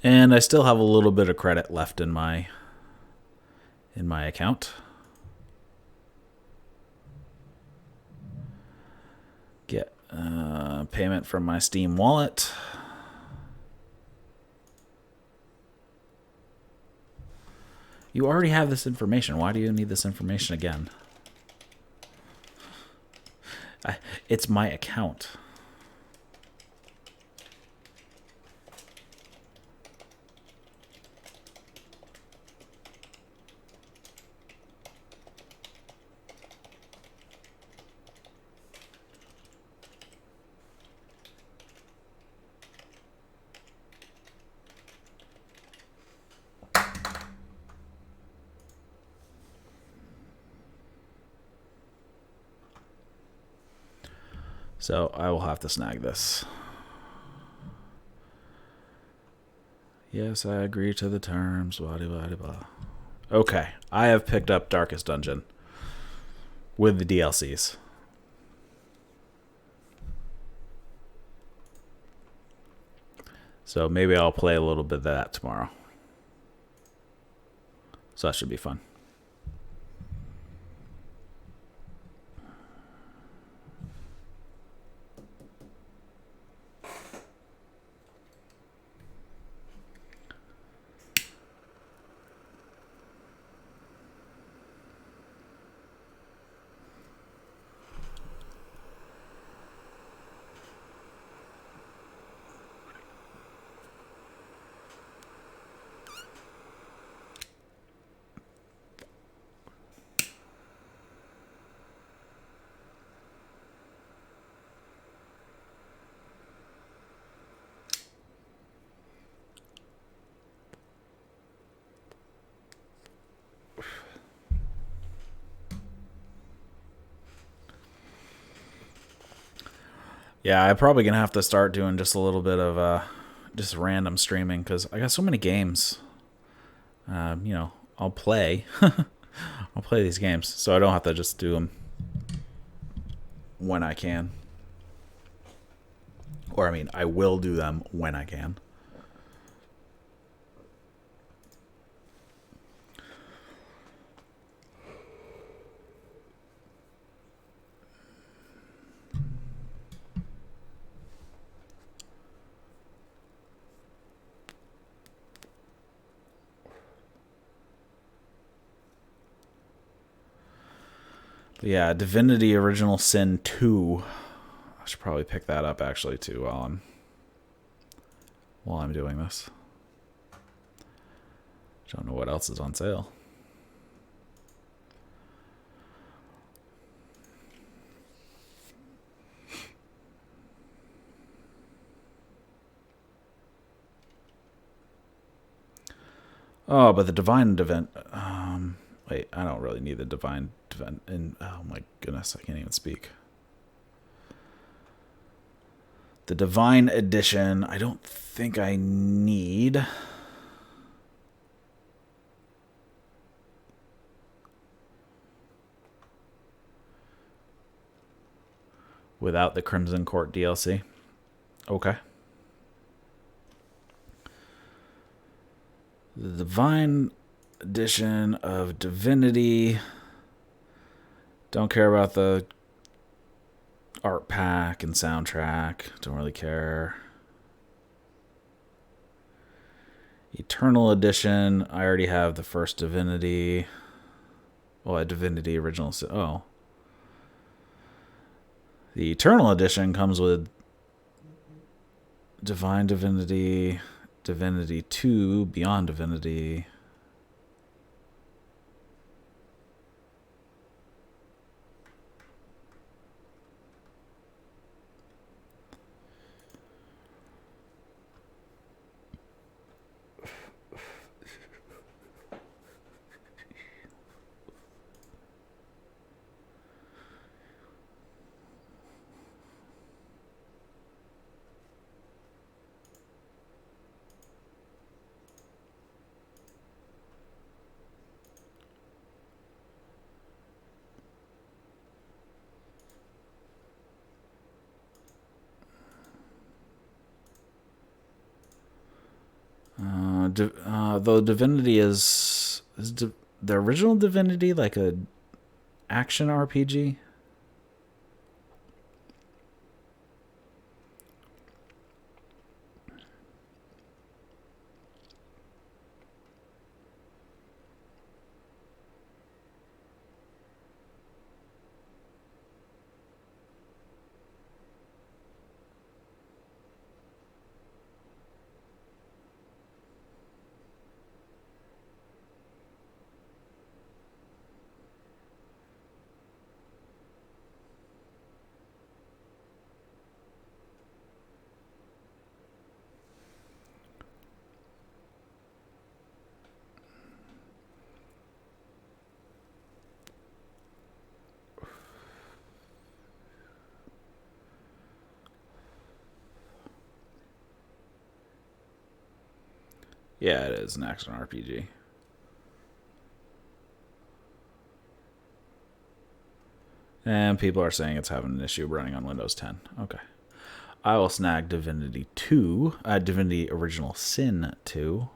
And I still have a little bit of credit left in my account. Get payment from my Steam wallet. You already have this information. Why do you need this information again? It's my account. So I will have to snag this. Yes, I agree to the terms. Blah, blah, blah, blah. Okay, I have picked up Darkest Dungeon with the DLCs. So maybe I'll play a little bit of that tomorrow. So that should be fun. Yeah, I'm probably gonna have to start doing just a little bit of just random streaming because I got so many games. I'll play. I'll play these games, so I don't have to just do them when I can. Or I mean, I will do them when I can. But yeah, Divinity Original Sin 2. I should probably pick that up actually too while I'm doing this. Don't know what else is on sale. Oh, but the Divine Event. Wait, I don't really need the Divine Event. And oh my goodness, I can't even speak. The Divine Edition, I don't think I need. Without the Crimson Court DLC. Okay. The Divine Edition of Divinity. Don't care about the art pack and soundtrack. Don't really care. Eternal Edition. I already have the first Divinity. Well, a Divinity Original. Oh. The Eternal Edition comes with Divine Divinity, Divinity 2, Beyond Divinity. Though Divinity is the original Divinity like a action RPG? Yeah, it is an action RPG. And people are saying it's having an issue running on Windows 10. Okay. I will snag Divinity 2, Divinity Original Sin 2.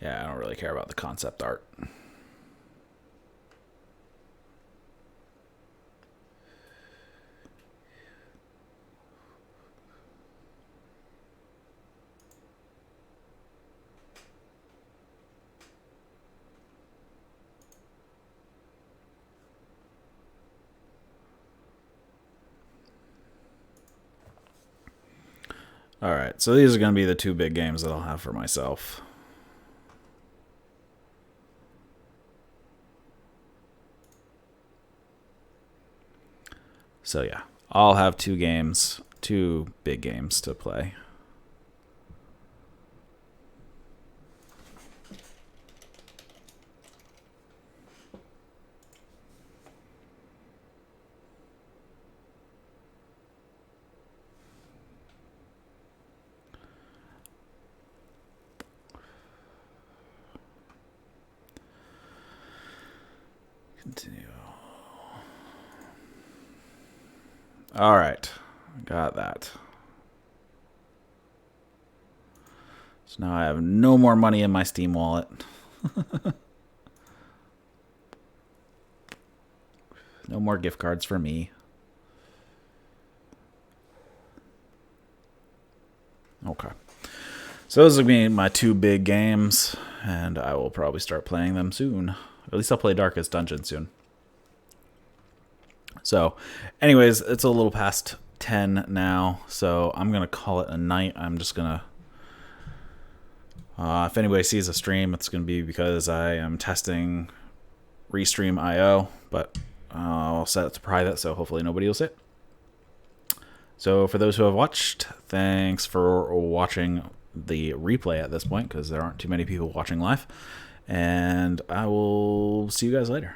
Yeah, I don't really care about the concept art. Alright, so these are going to be the 2 big games that I'll have for myself. So yeah, I'll have 2 games, 2 big games to play. Continue. All right, got that. So now I have no more money in my Steam wallet. No more gift cards for me. Okay. So those are going to be my 2 big games, and I will probably start playing them soon. At least I'll play Darkest Dungeon soon. So, anyways, it's a little past 10 now, so I'm going to call it a night. I'm just going to... if anybody sees a stream, it's going to be because I am testing Restream IO, but I'll set it to private, so hopefully nobody will see it. So for those who have watched, thanks for watching the replay at this point, because there aren't too many people watching live. And I will see you guys later.